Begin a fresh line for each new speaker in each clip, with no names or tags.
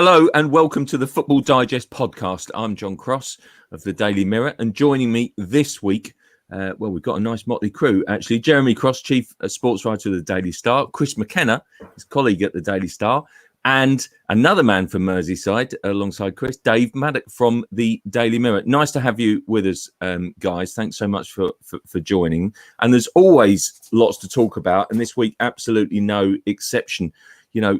Hello and welcome to the Football Digest podcast. I'm John Cross of the Daily Mirror, and joining me this week, we've got a nice motley crew actually. Jeremy Cross, Chief Sports Writer of the Daily Star, Chris McKenna, his colleague at the Daily Star, and another man from Merseyside alongside Chris, Dave Maddock from the Daily Mirror. Nice to have you with us, guys. Thanks so much for joining. And there's always lots to talk about, and this week absolutely no exception. You know,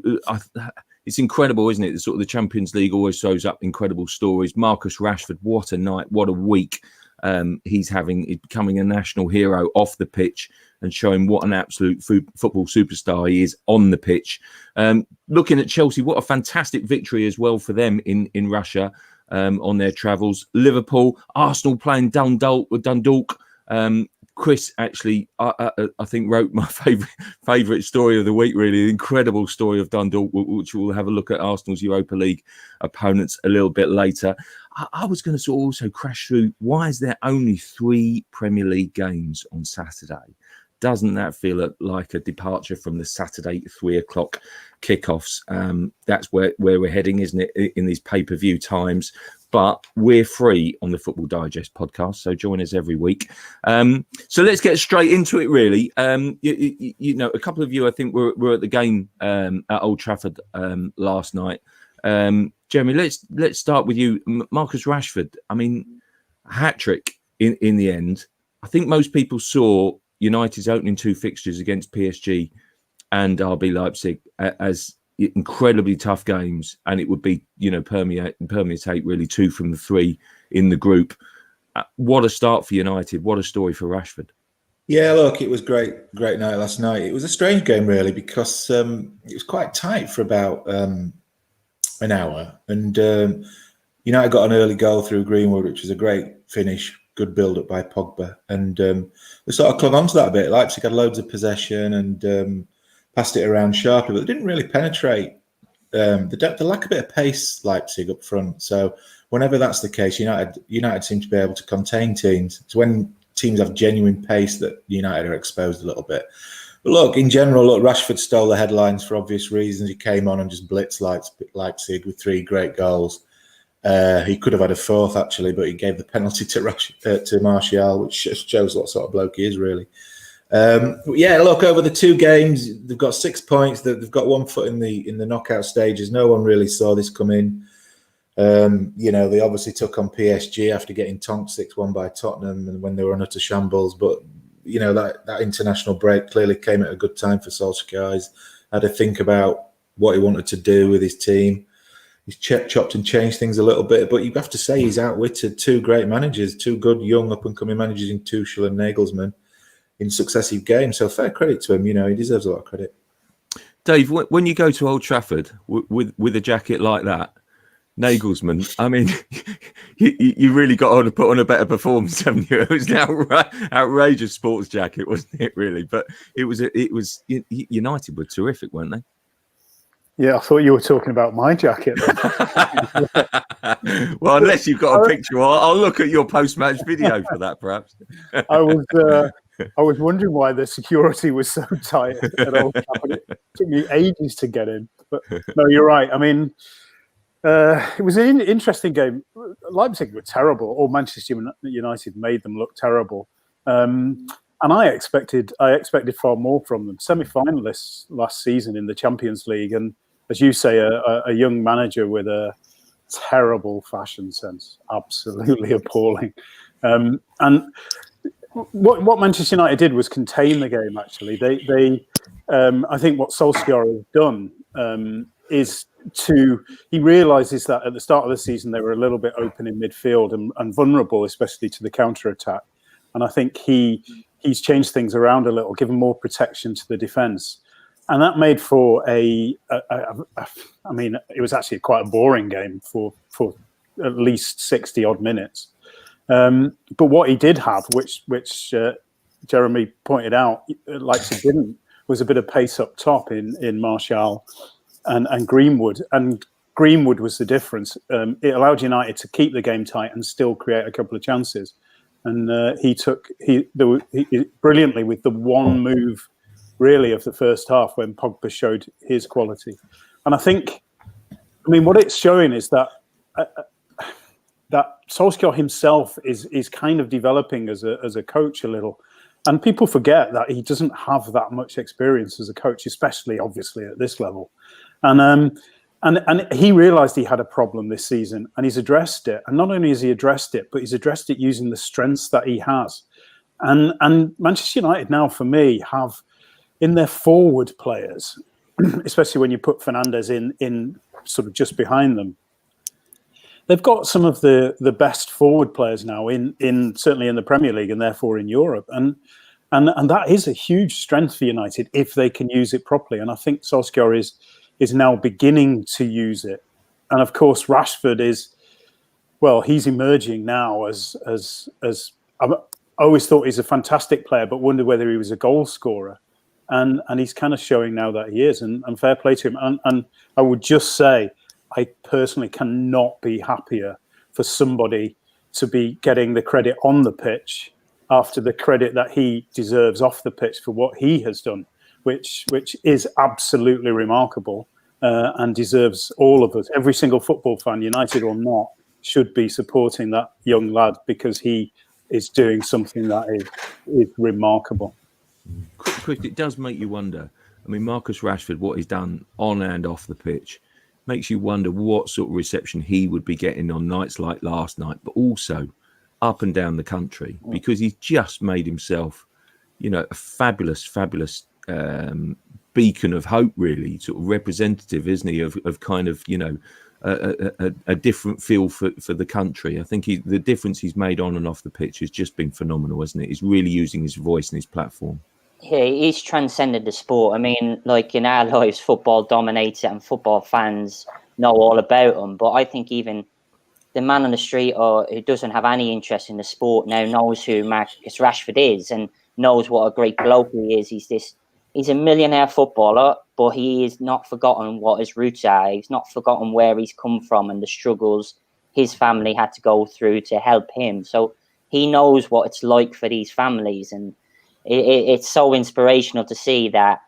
it's incredible, isn't it? The sort of the Champions League always throws up incredible stories. Marcus Rashford, what a night, what a week he's having. He's becoming a national hero off the pitch and showing what an absolute football superstar he is on the pitch. Looking at Chelsea, what a fantastic victory as well for them in Russia on their travels. Liverpool, Arsenal playing Dundalk. Chris actually, I think, wrote my favourite story of the week, really, the incredible story of Dundalk, which we'll have a look at Arsenal's Europa League opponents a little bit later. I was going to sort of also crash through, why is there only 3 Premier League games on Saturday? Doesn't that feel like a departure from the Saturday 3 o'clock kickoffs? That's where we're heading, isn't it, in these pay-per-view times? But we're free on the Football Digest podcast, so join us every week. So let's get straight into it, really. You know, a couple of you, I think, were at the game at Old Trafford last night. Jeremy, let's start with you. Marcus Rashford, I mean, hat-trick in the end. I think most people saw United's opening 2 fixtures against PSG and RB Leipzig as incredibly tough games, and it would be, you know, permeate really 2 from the 3 in the group. What a start for United. What a story for Rashford.
Yeah, look, it was great night last night. It was a strange game, really, because it was quite tight for about an hour, and United got an early goal through Greenwood, which was a great finish, good build-up by Pogba, and they sort of clung on to that a bit. Leipzig had loads of possession and passed it around sharply, but they didn't really penetrate. The lack of a bit of pace, Leipzig up front. So whenever that's the case, United seem to be able to contain teams. It's when teams have genuine pace that United are exposed a little bit. But look, in general, Rashford stole the headlines for obvious reasons. He came on and just blitzed Leipzig with 3 great goals. He could have had a 4th, actually, but he gave the penalty to Martial, which shows what sort of bloke he is, really. Yeah, look, over the 2 games, they've got 6 points. They've got 1 foot in the knockout stages. No one really saw this come in. You know, they obviously took on PSG after getting tonked 6-1 by Tottenham, and when they were in utter shambles. But you know, that international break clearly came at a good time for Solskjaer. He's had to think about what he wanted to do with his team. He's chopped and changed things a little bit, but you have to say he's outwitted 2 great managers, 2 good young up-and-coming managers in Tuchel and Nagelsmann in successive games. So fair credit to him. You know, he deserves a lot of credit.
Dave, when you go to Old Trafford with a jacket like that, Nagelsmann, I mean, you really got to put on a better performance, haven't you? It was an outrageous sports jacket, wasn't it, really? But it was United were terrific, weren't they?
Yeah, I thought you were talking about my jacket.
Well, unless you've got a picture, I'll look at your post-match video for that, perhaps.
I was wondering why the security was so tight at Old Trafford. It took me ages to get in. But no, you're right. I mean, it was an interesting game. Leipzig were terrible, or Manchester United made them look terrible. And I expected far more from them. Semi-finalists last season in the Champions League, and as you say, a young manager with a terrible fashion sense, absolutely appalling. And what Manchester United did was contain the game. Actually, they I think what Solskjaer has done is he realises that at the start of the season they were a little bit open in midfield and vulnerable, especially to the counter attack. And I think he's changed things around a little, given more protection to the defence. And that made for I mean, it was actually quite a boring game for at least 60 odd minutes. But what he did have, which Jeremy pointed out, Leipzig didn't, was a bit of pace up top in Martial and Greenwood. And Greenwood was the difference. It allowed United to keep the game tight and still create a couple of chances. And he brilliantly with the one move, really, of the first half when Pogba showed his quality. And I think I mean, what it's showing is that that Solskjaer himself is kind of developing as a coach a little, and people forget that he doesn't have that much experience as a coach, especially obviously at this level, and he realised he had a problem this season, and he's addressed it. And not only has he addressed it, but he's addressed it using the strengths that he has. And Manchester United now, for me, have in their forward players, especially when you put Fernandes in sort of just behind them, they've got some of the best forward players now in certainly in the Premier League and therefore in Europe. And that is a huge strength for United if they can use it properly. And I think Solskjaer is now beginning to use it. And of course, Rashford he's emerging now as I always thought he's a fantastic player, but wondered whether he was a goal scorer. And he's kind of showing now that he is, and fair play to him. And I would just say, I personally cannot be happier for somebody to be getting the credit on the pitch after the credit that he deserves off the pitch for what he has done, which is absolutely remarkable and deserves all of us. Every single football fan, United or not, should be supporting that young lad because he is doing something that is remarkable.
Chris, it does make you wonder. I mean, Marcus Rashford, what he's done on and off the pitch, makes you wonder what sort of reception he would be getting on nights like last night, but also up and down the country, because he's just made himself, a fabulous beacon of hope, really, sort of representative, isn't he, of kind of, a different feel for the country. I think the difference he's made on and off the pitch has just been phenomenal, hasn't it? He's really using his voice and his platform.
Yeah, he's transcended the sport. I mean, like in our lives, football dominates it and football fans know all about him. But I think even the man on the street or who doesn't have any interest in the sport now knows who Marcus Rashford is and knows what a great bloke he is. He's a millionaire footballer, but he is not forgotten what his roots are. He's not forgotten where he's come from and the struggles his family had to go through to help him. So he knows what it's like for these families, and it's so inspirational to see that.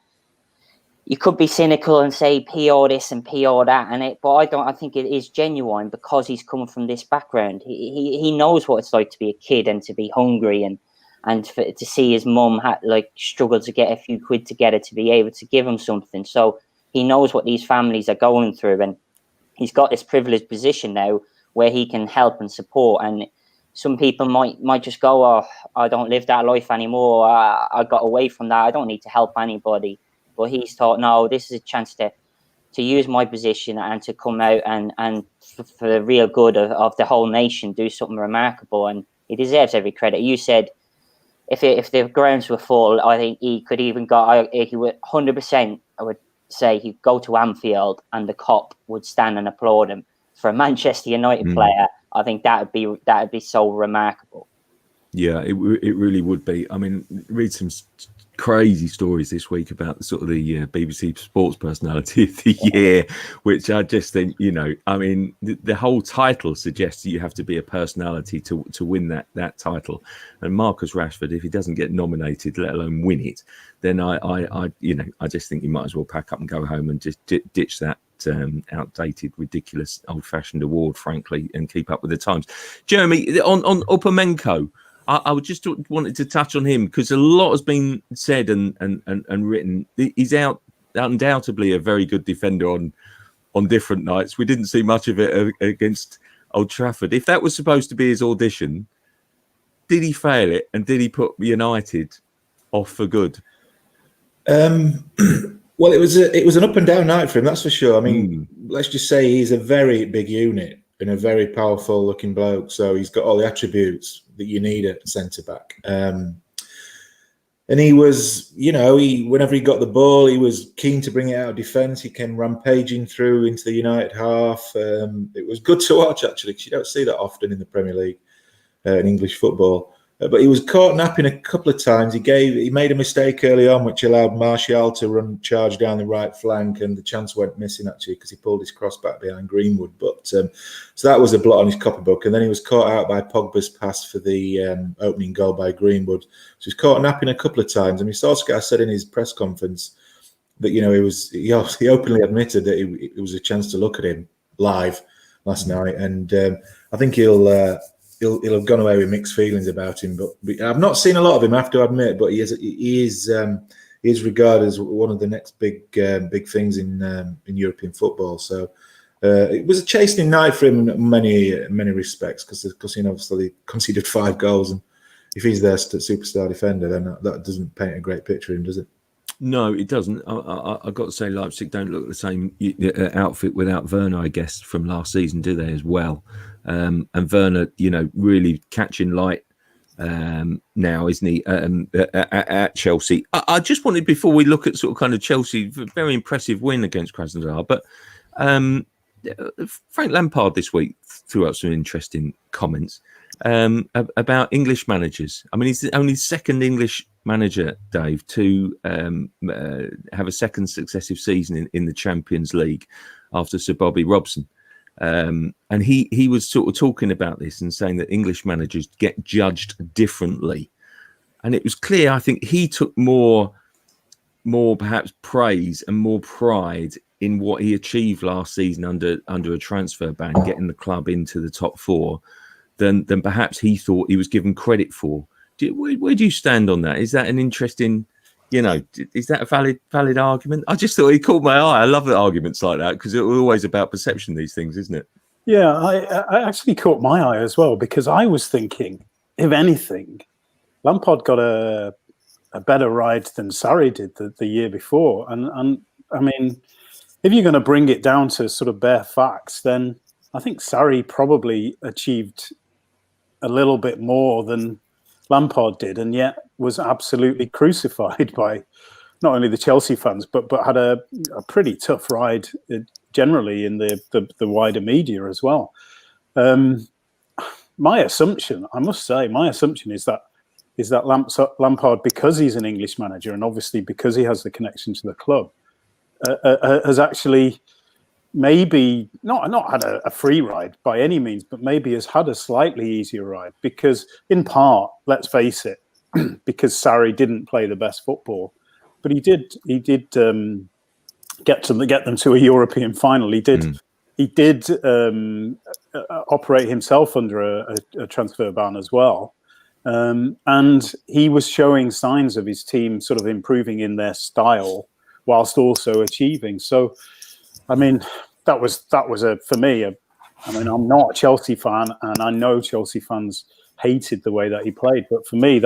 You could be cynical and say PR this and PR that, but I think it is genuine because he's come from this background. He knows what it's like to be a kid and to be hungry and to see his mum struggle to get a few quid together to be able to give him something. So he knows what these families are going through, and he's got this privileged position now where he can help and support. And some people might just go, "Oh, I don't live that life anymore. I got away from that. I don't need to help anybody." But he's thought, no, this is a chance to use my position and to come out and for the real good of the whole nation, do something remarkable. And he deserves every credit. You said if the grounds were full, I think he could even go. He would 100%. I would say he'd go to Anfield and the cop would stand and applaud him. For a Manchester United player, I think that would be so remarkable.
Yeah, it really would be. I mean, read some crazy stories this week about the sort of the BBC Sports Personality of the Year, which I just think, I mean, the whole title suggests that you have to be a personality to win that title. And Marcus Rashford, if he doesn't get nominated, let alone win it, then I just think you might as well pack up and go home and just ditch that outdated, ridiculous, old-fashioned award, frankly, and keep up with the times. Jeremy, on Upamenko, I just wanted to touch on him because a lot has been said and written. He's undoubtedly a very good defender on different nights. We didn't see much of it against Old Trafford. If that was supposed to be his audition, did he fail it, and did he put United off for good?
Well, it was an up and down night for him, that's for sure. I mean, let's just say he's a very big unit and a very powerful looking bloke. So he's got all the attributes that you need at centre back. And he was, whenever he got the ball, he was keen to bring it out of defence. He came rampaging through into the United half. It was good to watch, actually, because you don't see that often in the Premier League, in English football. But he was caught napping a couple of times. He made a mistake early on, which allowed Martial to charge down the right flank, and the chance went missing, actually, because he pulled his cross back behind Greenwood. But so that was a blot on his copybook. And then he was caught out by Pogba's pass for the opening goal by Greenwood. So he was caught napping a couple of times. I mean, Solskjaer said in his press conference that he openly admitted that it was a chance to look at him. live last night, and I think he'll have gone away with mixed feelings about him. But I've not seen a lot of him, I have to admit. But he is regarded as one of the next big things in European football. So it was a chastening night for him in many respects, because he obviously conceded 5 goals, and if he's their superstar defender, then that doesn't paint a great picture of him, does it?
No, it doesn't. I've got to say, Leipzig don't look the same outfit without Werner, I guess, from last season, do they, as well? And Werner, really catching light now, isn't he, at Chelsea? I just wanted, before we look at sort of kind of Chelsea, very impressive win against Krasnodar, but Frank Lampard this week threw out some interesting comments about English managers. I mean, he's the only second English manager, Dave, to have a second successive season in the Champions League after Sir Bobby Robson. And he was sort of talking about this and saying that English managers get judged differently. And it was clear, I think he took more perhaps praise and more pride in what he achieved last season under a transfer ban, getting the club into the top 4, than perhaps he thought he was given credit for. Where do you stand on that? Is that an interesting, is that a valid argument? I just thought he caught my eye. I love the arguments like that, because it's always about perception, these things, isn't it?
Yeah, I actually caught my eye as well, because I was thinking, if anything, Lampard got a better ride than Sarri did the year before. And I mean, if you're going to bring it down to sort of bare facts, then I think Sarri probably achieved a little bit more than Lampard did, and yet was absolutely crucified by not only the Chelsea fans, but had a pretty tough ride generally in the wider media as well. My assumption, I must say, is that Lampard, because he's an English manager, and obviously because he has the connection to the club, has actually maybe not had a free ride by any means, but maybe has had a slightly easier ride, because in part, let's face it, because Sarri didn't play the best football, but he did get them to a European final. He did operate himself under a transfer ban as well. And he was showing signs of his team sort of improving in their style whilst also achieving. So, I mean, that was for me. I mean, I'm not a Chelsea fan, and I know Chelsea fans hated the way that he played. But for me,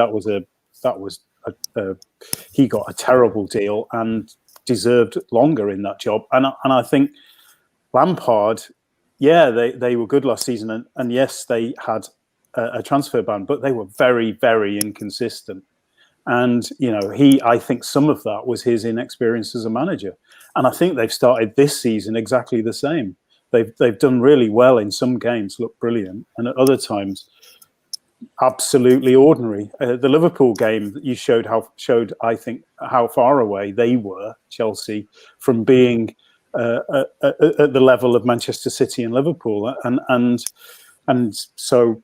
he got a terrible deal and deserved longer in that job. And I think Lampard, yeah, they were good last season, and yes, they had a transfer ban, but they were very, very inconsistent. And, I think some of that was his inexperience as a manager. And I think they've started this season exactly the same. They've done really well in some games, looked brilliant, and at other times, absolutely ordinary. The Liverpool game you showed, I think, how far away they were, Chelsea, from being at the level of Manchester City and Liverpool. And so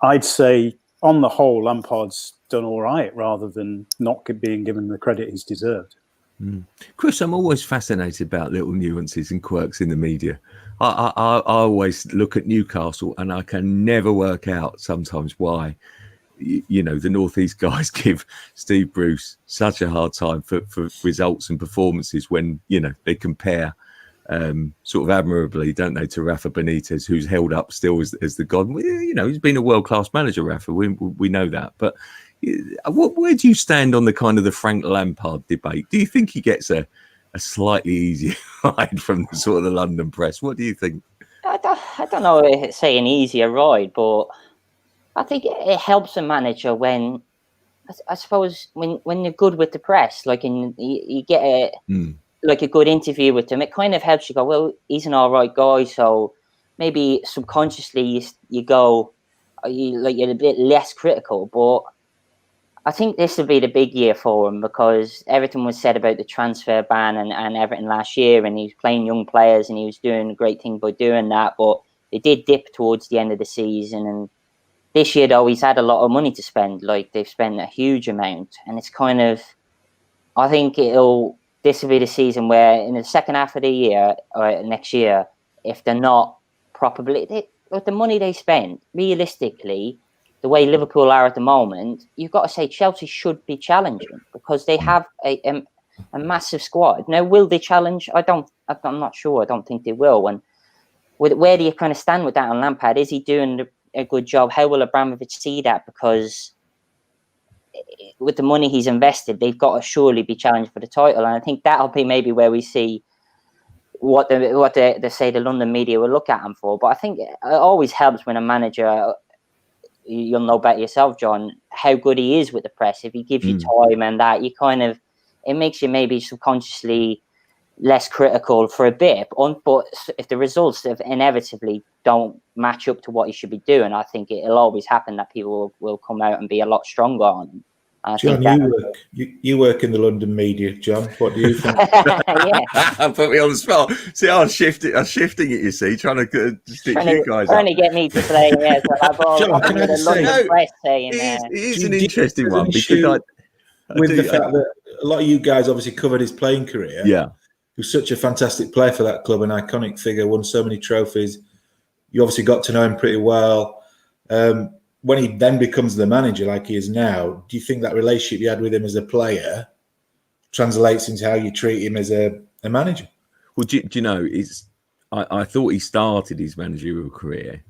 I'd say, on the whole, Lampard's done all right, rather than not being given the credit he's deserved.
Chris, I'm always fascinated about little nuances and quirks in the media. I always look at Newcastle, and I can never work out sometimes why, the Northeast guys give Steve Bruce such a hard time for results and performances when, they compare sort of admirably, don't they, to Rafa Benitez, who's held up still as the god. He's been a world-class manager, Rafa. We know that. But where do you stand on the kind of the Frank Lampard debate? Do you think he gets a slightly easier ride from the sort of the London press? What do you think?
I don't know if it's say an easier ride, but I think it helps a manager when, I suppose, when you're good with the press, like you get a good interview with them, it kind of helps you go, well, he's an all right guy, so maybe subconsciously you're a bit less critical. But I think this will be the big year for him, because everything was said about the transfer ban and everything last year, and he was playing young players and he was doing a great thing by doing that, but they did dip towards the end of the season. And this year, though, he's had a lot of money to spend. Like, they've spent a huge amount, and it's kind of, I think this will be the season where in the second half of the year or next year, if they're not properly, with the money they spend, realistically, the way Liverpool are at the moment, you've got to say Chelsea should be challenging because they have a massive squad. Now, will they challenge? I'm not sure. I don't think they will. And where do you kind of stand with that on Lampard? Is he doing a good job? How will Abramovich see that? Because with the money he's invested, they've got to surely be challenged for the title. And I think that'll be maybe where we see what they say the London media will look at him for. But I think it always helps when a manager, you'll know better yourself, John, how good he is with the press. If he gives you time and that, it makes you maybe subconsciously less critical for a bit. But if the results inevitably don't match up to what he should be doing, I think it'll always happen that people will come out and be a lot stronger on him.
John, you work in the London media, John. What do you think?
Put me on the spot. See, I'm shifting it, you see, trying to stick you guys
trying to get me to play. Yeah, so
John, can I just say,
it is an interesting one because
with the fact that a lot of you guys obviously covered his playing career.
Yeah.
He was such a fantastic player for that club, an iconic figure, won so many trophies. You obviously got to know him pretty well. When he then becomes the manager like he is now, do you think that relationship you had with him as a player translates into how you treat him as a manager?
Well, do you know, I thought he started his managerial career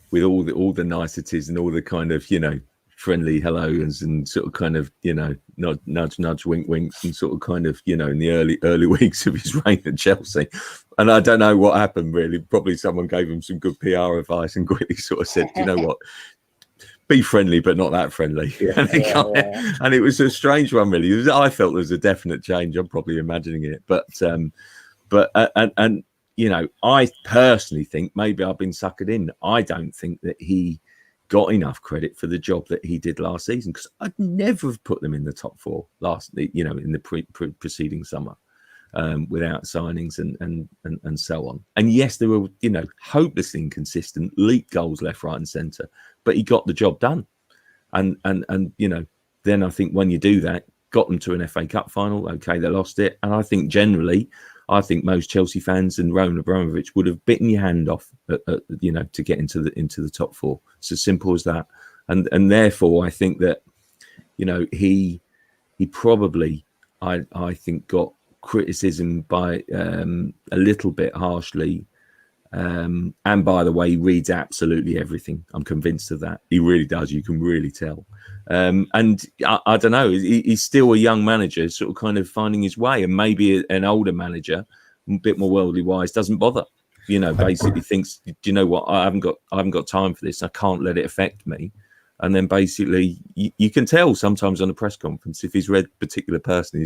with all the niceties and all the kind of, friendly hellos and sort of kind of, nudge, wink, winks and sort of kind of, in the early weeks of his reign at Chelsea. And I don't know what happened, really. Probably someone gave him some good PR advice and quickly sort of said, you know what? Be friendly, but not that friendly. Yeah. And it was a strange one, really. I felt there was a definite change. I'm probably imagining it, but I personally think maybe I've been suckered in. I don't think that he got enough credit for the job that he did last season because I'd never have put them in the top four in the preceding summer without signings and so on. And yes, they were hopelessly inconsistent, leaked goals left, right, and centre. But he got the job done, and then I think when you do that, got them to an FA Cup final. Okay, they lost it, and I think generally, most Chelsea fans and Roman Abramovich would have bitten your hand off, to get into the top four. It's as simple as that, and therefore I think that, he probably I think got criticism by a little bit harshly. And by the way, he reads absolutely everything. I'm convinced of that. He really does. You can really tell. And I don't know. He's still a young manager, sort of kind of finding his way. And maybe an older manager, a bit more worldly wise, doesn't bother. Basically thinks, do you know what? I haven't got time for this. I can't let it affect me. And then basically, you can tell sometimes on a press conference if he's read a particular person,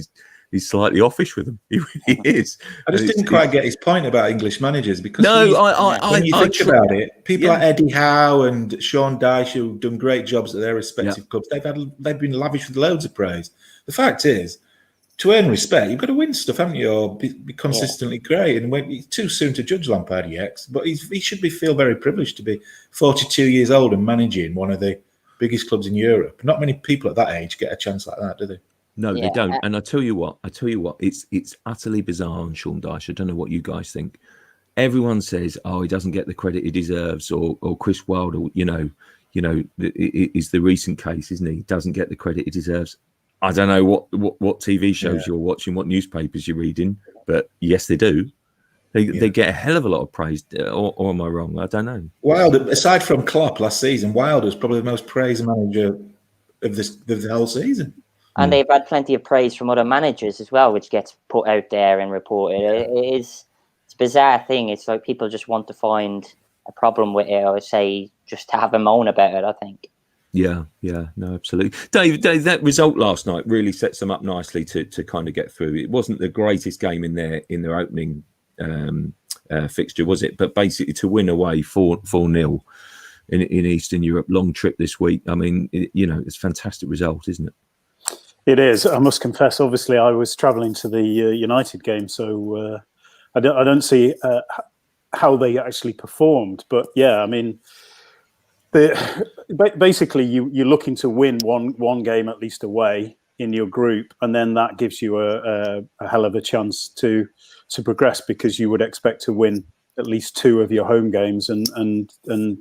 he's slightly offish with them. He really is.
I just didn't quite get his point about English managers because when you think about it, people like Eddie Howe and Sean Dyche who've done great jobs at their respective clubs, they've been lavished with loads of praise. The fact is, to earn respect, you've got to win stuff, haven't you? Or be consistently great. And it's too soon to judge Lampard yet, but he should feel very privileged to be 42 years old and managing one of the biggest clubs in Europe. Not many people at that age get a chance like that, do they?
No, they don't. And I tell you what, it's utterly bizarre on Sean Dyche. I don't know what you guys think. Everyone says, "Oh, he doesn't get the credit he deserves," or Chris Wilder, is the recent case, isn't he? Doesn't get the credit he deserves. I don't know what TV shows you're watching, what newspapers you're reading, but yes, they do. They get a hell of a lot of praise, or am I wrong? I don't know.
Wilder, aside from Klopp last season, Wilder's probably the most praised manager of the whole season.
And they've had plenty of praise from other managers as well, which gets put out there and reported. It's a bizarre thing. It's like people just want to find a problem with it, or say just to have a moan about it, I think.
Yeah, no, absolutely. Dave, that result last night really sets them up nicely to kind of get through. It wasn't the greatest game in their opening fixture, was it? But basically to win away 4-0 in Eastern Europe, long trip this week. I mean, it's a fantastic result, isn't it?
It is. I must confess, obviously, I was travelling to the United game, so I don't see how they actually performed. But yeah, I mean, basically, you're looking to win one game at least away in your group, and then that gives you a hell of a chance to progress because you would expect to win at least 2 of your home games and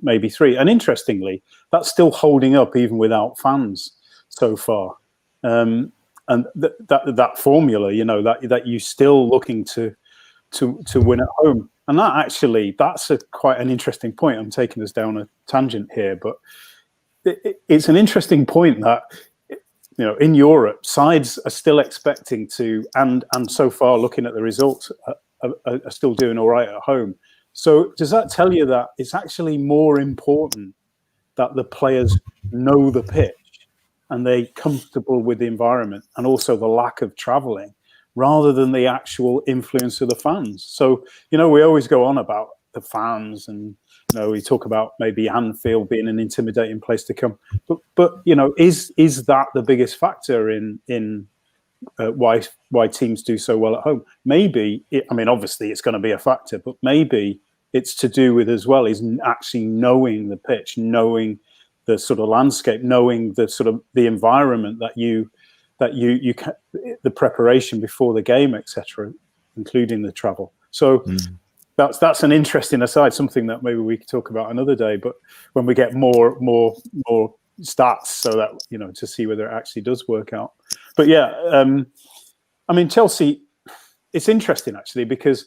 maybe 3. And interestingly, that's still holding up even without fans so far. And that formula, that you're still looking to win at home. And that's quite an interesting point. I'm taking us down a tangent here, but it's an interesting point that, in Europe, sides are still expecting to, and so far looking at the results, are still doing all right at home. So does that tell you that it's actually more important that the players know the pitch and they're comfortable with the environment, and also the lack of travelling, rather than the actual influence of the fans? So, we always go on about the fans, and we talk about maybe Anfield being an intimidating place to come, but is that the biggest factor in why teams do so well at home? Maybe obviously it's going to be a factor, but maybe it's to do with as well is actually knowing the pitch, knowing the sort of landscape, knowing the sort of the environment that you can, the preparation before the game, etc., including the travel. So that's an interesting aside, something that maybe we could talk about another day. But when we get more stats, so that to see whether it actually does work out. But Chelsea. It's interesting actually, because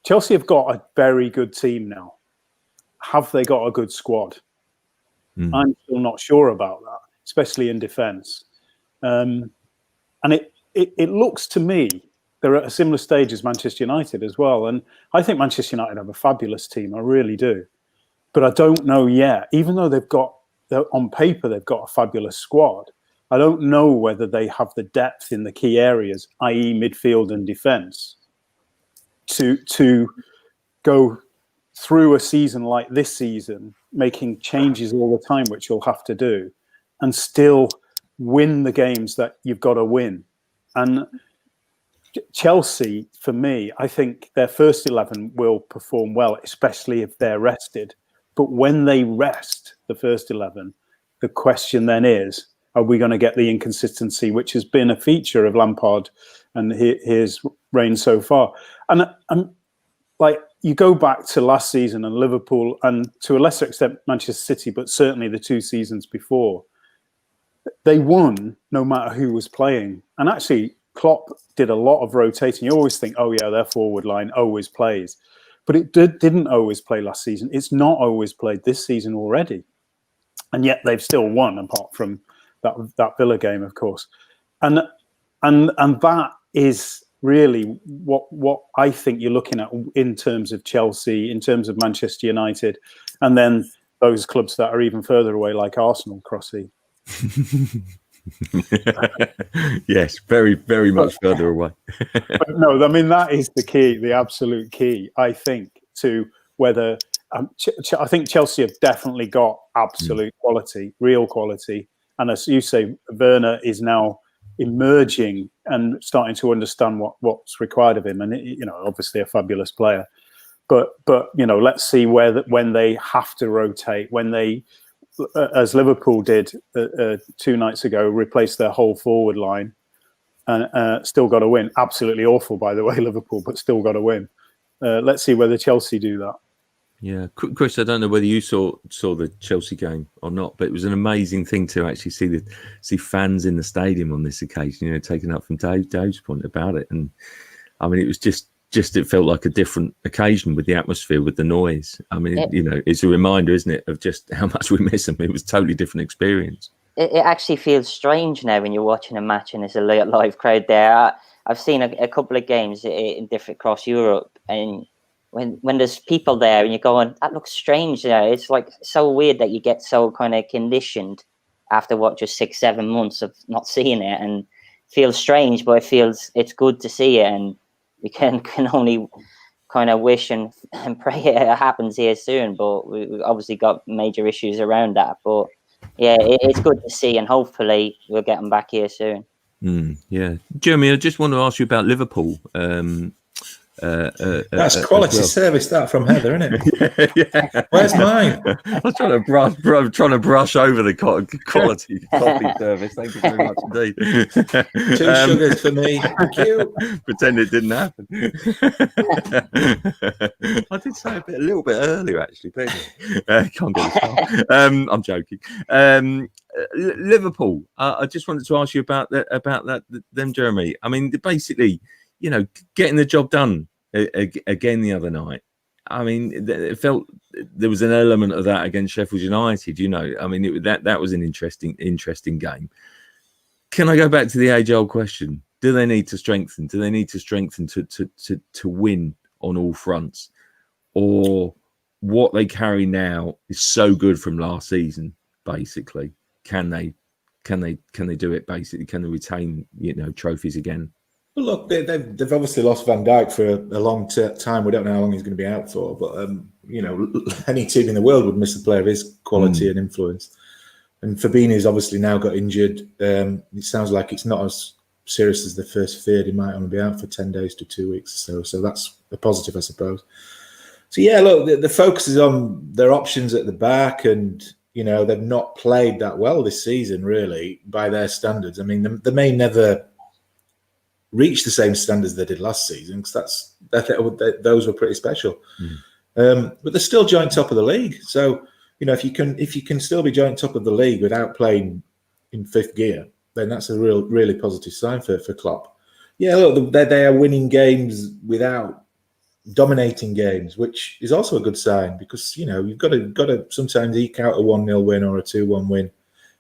Chelsea have got a very good team now. Have they got a good squad? I'm still not sure about that, especially in defence. And it looks to me they're at a similar stage as Manchester United as well. And I think Manchester United have a fabulous team. I really do. But I don't know yet, even though on paper they've got a fabulous squad, I don't know whether they have the depth in the key areas, i.e. midfield and defence, to go through a season like this season, making changes all the time, which you'll have to do, and still win the games that you've got to win. And Chelsea, for me, I think their first 11 will perform well, especially if they're rested. But when they rest the first 11, the question then is, are we going to get the inconsistency, which has been a feature of Lampard and his reign so far? And you go back to last season and Liverpool, and to a lesser extent Manchester City, but certainly the 2 seasons before, they won no matter who was playing. And actually, Klopp did a lot of rotating. You always think, oh yeah, their forward line always plays. But it didn't always play last season. It's not always played this season already. And yet they've still won, apart from that Villa game, of course. And that is really what I think you're looking at in terms of Chelsea, in terms of Manchester United, and then those clubs that are even further away, like Arsenal, Crossy.
Yes, very, very much further away.
But no, that is the key, the absolute key, I think, to whether I think Chelsea have definitely got absolute quality, real quality. And as you say, Werner is now emerging and starting to understand what's required of him. And, obviously a fabulous player. But let's see when they have to rotate, when they, as Liverpool did 2 nights ago, replace their whole forward line and still got to win. Absolutely awful, by the way, Liverpool, but still got to win. Let's see whether Chelsea do that.
Yeah, Chris, I don't know whether you saw the Chelsea game or not, but it was an amazing thing to actually see fans in the stadium on this occasion. Taken up from Dave's point about it, and it was just it felt like a different occasion with the atmosphere, with the noise. It's a reminder, isn't it, of just how much we miss them. It was a totally different experience. It
actually feels strange now when you're watching a match and there's a live crowd there. I've seen a couple of games in different across Europe, and when there's people there and you're going, that looks strange. It's like so weird that you get so kind of conditioned after just 6-7 months of not seeing it, and feels strange, but it's good to see it, and we can only kind of wish and pray it happens here soon. But we obviously got major issues around that. But yeah, it's good to see, and hopefully we'll get them back here soon.
Yeah, Jeremy, I just want to ask you about Liverpool.
That's quality service, that from Heather, isn't it?
Yeah.
Where's mine?
I was trying to brush over the quality coffee service. Thank you very much indeed.
2 sugars for me. Thank you.
Pretend it didn't happen. I did say a little bit earlier, actually. But can't get it. I'm joking. Liverpool. I just wanted to ask you about them, Jeremy. I mean, basically, getting the job done again the other night. I mean, it felt there was an element of that against Sheffield United. I mean, that was an interesting game. Can I go back to the age-old question? Do they need to strengthen? Do they need to strengthen to win on all fronts, or what they carry now is so good from last season? Basically, can they do it? Basically, can they retain trophies again?
Well, look, they've obviously lost Van Dijk for a long time. We don't know how long he's going to be out for, but any team in the world would miss a player of his quality and influence. And Fabinho's obviously now got injured. It sounds like it's not as serious as they first feared. He might only be out for 10 days to 2 weeks or so. So that's a positive, I suppose. So yeah, look, the focus is on their options at the back, and they've not played that well this season, really, by their standards. I mean, they may never reach the same standards they did last season, because those were pretty special. But they're still joint top of the league. So if you can still be joint top of the league without playing in fifth gear, then that's a really positive sign for Klopp. Yeah, look, they are winning games without dominating games, which is also a good sign, because you've got to sometimes eke out a 1-0 win or a 2-1 win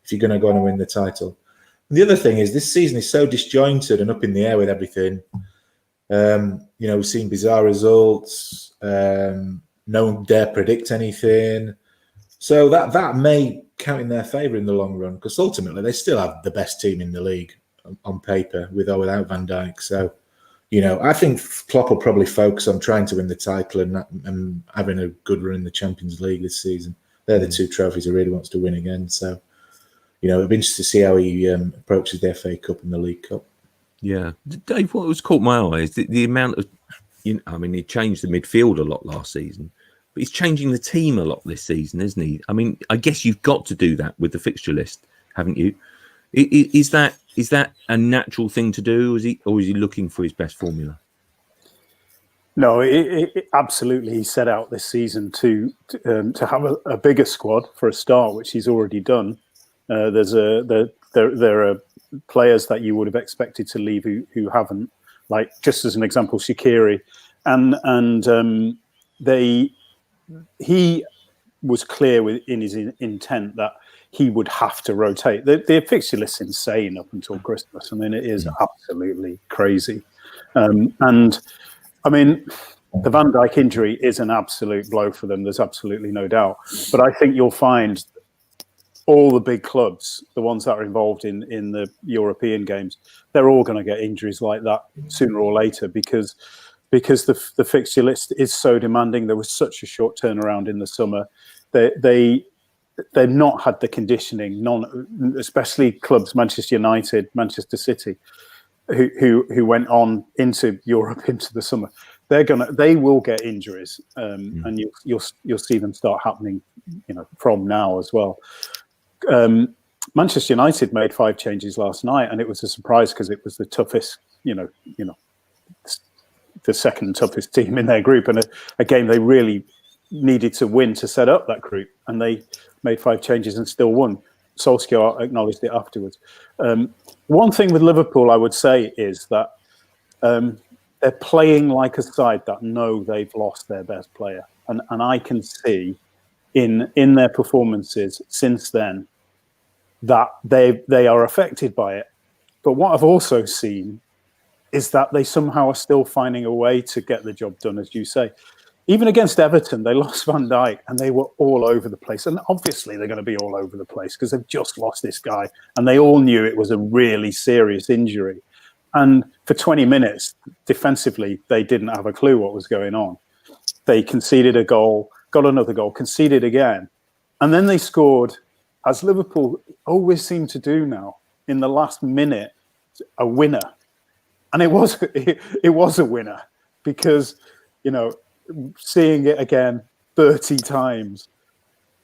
if you're going to go on and win the title. And the other thing is, this season is so disjointed and up in the air with everything. We've seen bizarre results. No one dare predict anything. So that may count in their favour in the long run, because ultimately they still have the best team in the league on paper, with or without Van Dijk. So, I think Klopp will probably focus on trying to win the title and having a good run in the Champions League this season. They're the 2 trophies he really wants to win again. So, it'll be interesting to see how he approaches the FA Cup and the League Cup. Yeah.
Dave, what was caught my eye is the amount of, he changed the midfield a lot last season, but he's changing the team a lot this season, isn't he? I mean, I guess you've got to do that with the fixture list, haven't you? Is that a natural thing to do, or is he looking for his best formula?
No, absolutely. He set out this season to have a bigger squad for a start, which he's already done. There are players that you would have expected to leave who haven't, like, just as an example, Shaqiri, and he was clear in his intent that he would have to rotate. The fixture list's insane up until Christmas. I mean, it is absolutely crazy, and I mean, the Van Dijk injury is an absolute blow for them. There's absolutely no doubt. But I think you'll find all the big clubs, the ones that are involved in the European games, they're all going to get injuries like that sooner or later, because the fixture list is so demanding. There was such a short turnaround in the summer. They've not had the conditioning, especially clubs, Manchester United, Manchester City, who went on into Europe into the summer. They will get injuries, and you'll see them start happening, from now as well. Manchester United made 5 changes last night, and it was a surprise because it was the toughest, the second toughest team in their group, and a game they really needed to win to set up that group, and they made 5 changes and still won. Solskjaer acknowledged it afterwards. One thing with Liverpool, I would say, is that they're playing like a side that know they've lost their best player, and I can see in their performances since then that they are affected by it. But what I've also seen is that they somehow are still finding a way to get the job done, as you say. Even against Everton, they lost Van Dijk and they were all over the place. And obviously they're going to be all over the place because they've just lost this guy. And they all knew it was a really serious injury. And for 20 minutes, defensively, they didn't have a clue what was going on. They conceded a goal, got another goal, conceded again. And then they scored, as Liverpool always seem to do now, in the last minute, a winner. And it was a winner. because, seeing it again 30 times,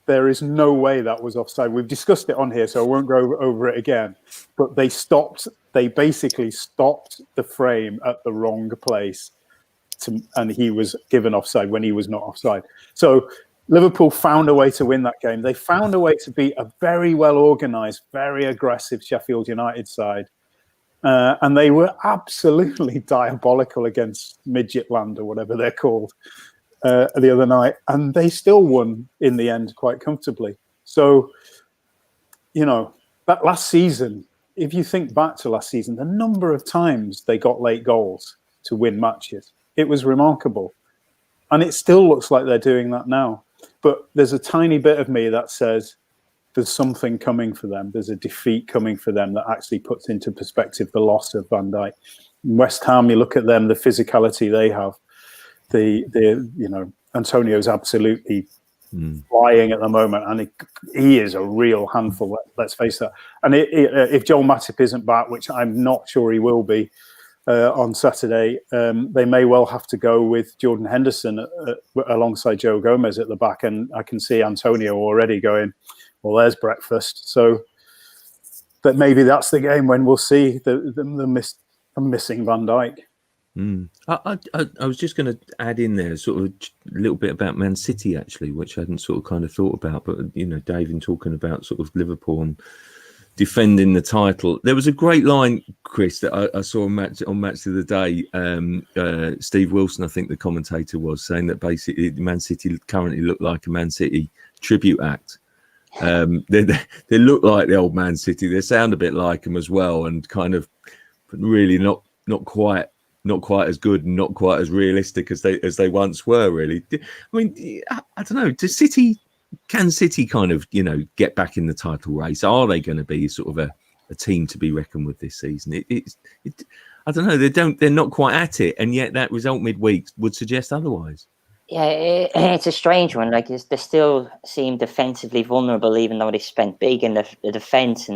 there is no way that was offside. We've discussed it on here, so I won't go over it again. But they basically stopped the frame at the wrong place, and he was given offside when he was not offside. So Liverpool found a way to win that game. They found a way to beat a very well-organised, very aggressive Sheffield United side. And they were absolutely diabolical against Midgetland or whatever they're called the other night. And they still won in the end quite comfortably. So, that last season, if you think back to last season, the number of times they got late goals to win matches, it was remarkable. And it still looks like they're doing that now. But there's a tiny bit of me that says there's something coming for them. There's a defeat coming for them that actually puts into perspective the loss of Van Dijk. In West Ham, you look at them, the physicality they have. Antonio's absolutely flying at the moment, and he is a real handful. Let's face that. And if Joel Matip isn't back, which I'm not sure he will be on Saturday, they may well have to go with Jordan Henderson alongside Joe Gomez at the back, and I can see Antonio already going, well, there's breakfast. So, but maybe that's the game when we'll see the missing Van Dijk.
I was just going to add in there sort of a little bit about Man City, actually, which I hadn't sort of kind of thought about. But, Dave, in talking about sort of Liverpool and defending the title, there was a great line, Chris, that I saw on Match of the Day. Steve Wilson, I think the commentator was, saying that basically Man City currently look like a Man City tribute act. They look like the old Man City. They sound a bit like them as well, and kind of really not quite as good and not quite as realistic as they once were. Really, I mean, I don't know. Can City kind of get back in the title race? Are they going to be sort of a team to be reckoned with this season? I don't know. They're not quite at it, and yet that result midweek would suggest otherwise.
Yeah, it's a strange one. Like, they still seem defensively vulnerable, even though they spent big in the defence.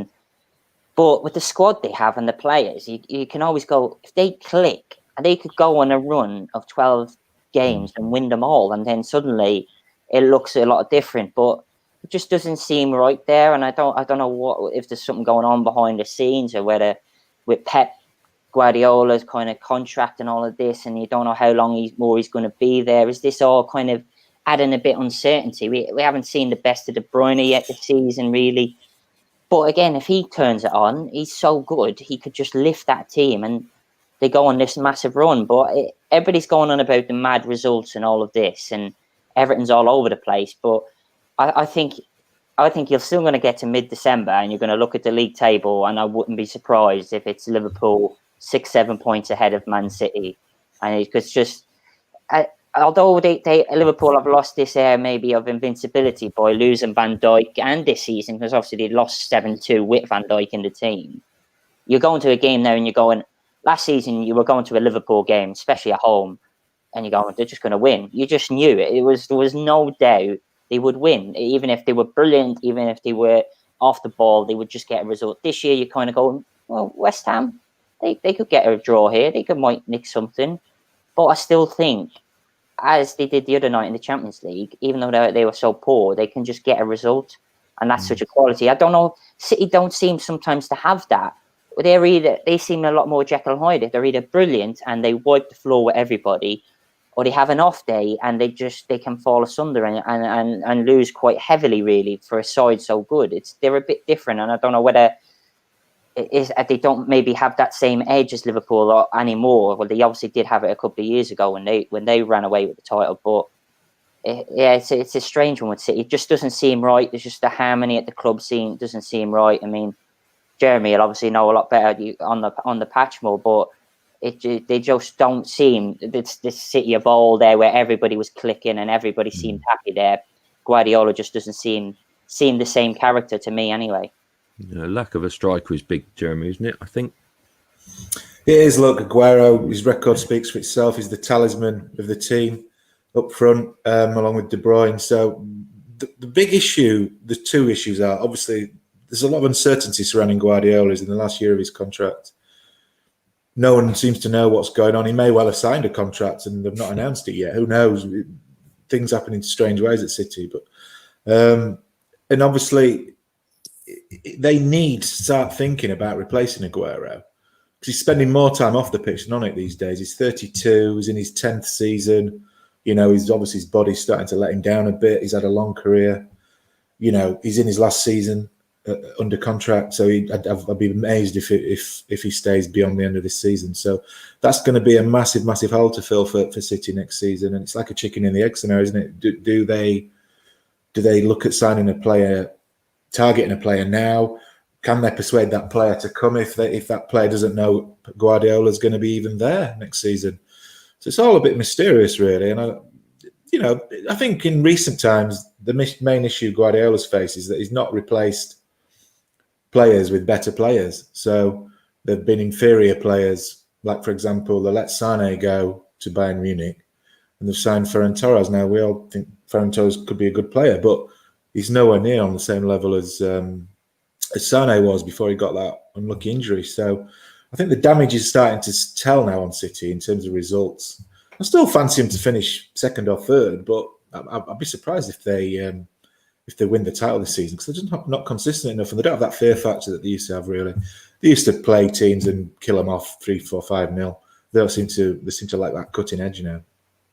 But with the squad they have and the players, you can always go, if they click, and they could go on a run of 12 games and win them all, and then suddenly it looks a lot different. But it just doesn't seem right there. And I don't know if there's something going on behind the scenes, or whether with Pep Guardiola's kind of contract and all of this, and you don't know how long he's going to be there. Is this all kind of adding a bit uncertainty? We haven't seen the best of De Bruyne yet this season, really. But again, if he turns it on, he's so good, he could just lift that team, and they go on this massive run. But everybody's going on about the mad results and all of this, and everything's all over the place. But I think you're still going to get to mid-December, and you're going to look at the league table, and I wouldn't be surprised if it's Liverpool 6-7 points ahead of Man City. And it's just, although Liverpool have lost this air maybe of invincibility by losing Van Dijk, and this season, because obviously they lost 7-2 with Van Dijk in the team, you're going to a game now and you're going, last season you were going to a Liverpool game, especially at home, and you're going, they're just going to win. You just knew it. There was no doubt they would win. Even if they were brilliant, even if they were off the ball, they would just get a result. This year you're kind of going, well, West Ham, they could get a draw here. They might nick something. But I still think, as they did the other night in the Champions League, even though they were so poor, they can just get a result. And that's such a quality. I don't know, City don't seem sometimes to have that. They seem a lot more Jekyll and Hyde. They're either brilliant and they wipe the floor with everybody, or they have an off day and they can fall asunder and lose quite heavily, really, for a side so good. They're a bit different, and I don't know whether they don't maybe have that same edge as Liverpool anymore. Well, they obviously did have it a couple of years ago when they ran away with the title. But it's a strange one with City. It just doesn't seem right. There's just the harmony at the club scene doesn't seem right. I mean, Jeremy will obviously know a lot better on the patch more, but they just don't seem this City of old there where everybody was clicking and everybody seemed happy there. Guardiola just doesn't seem the same character to me anyway.
Lack of a striker is big, Jeremy, isn't it? I think
it is. Look, Aguero, his record speaks for itself. He's the talisman of the team up front, along with De Bruyne. So the big issue, the two issues are, obviously, there's a lot of uncertainty surrounding Guardiola in the last year of his contract. no one seems to know what's going on. He may well have signed a contract and they've not announced it yet. Who knows? Things happen in strange ways at City, but and obviously they need to start thinking about replacing Aguero, because he's spending more time off the pitch than on it these days. He's 32. He's in his 10th season. He's obviously, his body's starting to let him down a bit. He's had a long career. He's in his last season under contract, so I'd be amazed if he stays beyond the end of this season. So that's going to be a massive hole to fill for City next season, and it's like a chicken and the egg scenario, isn't it? Do they look at signing a player, targeting a player now? Can they persuade that player to come if that player doesn't know Guardiola's going to be even there next season? So it's all a bit mysterious, really. And I think in recent times the main issue Guardiola's faced is that he's not replaced players with better players. So there've been inferior players, like, for example, they let Sane go to Bayern Munich and they've signed Ferran Torres. Now, we all think Ferran Torres could be a good player, but he's nowhere near on the same level as Sane was before he got that unlucky injury. So I think the damage is starting to tell now on City in terms of results. I still fancy him to finish second or third, but I'd be surprised if they win the title this season, because they're just not consistent enough, and they don't have that fear factor that they used to have. Really, they used to play teams and kill them off 3-4, 5-0. They seem to like that cutting edge now.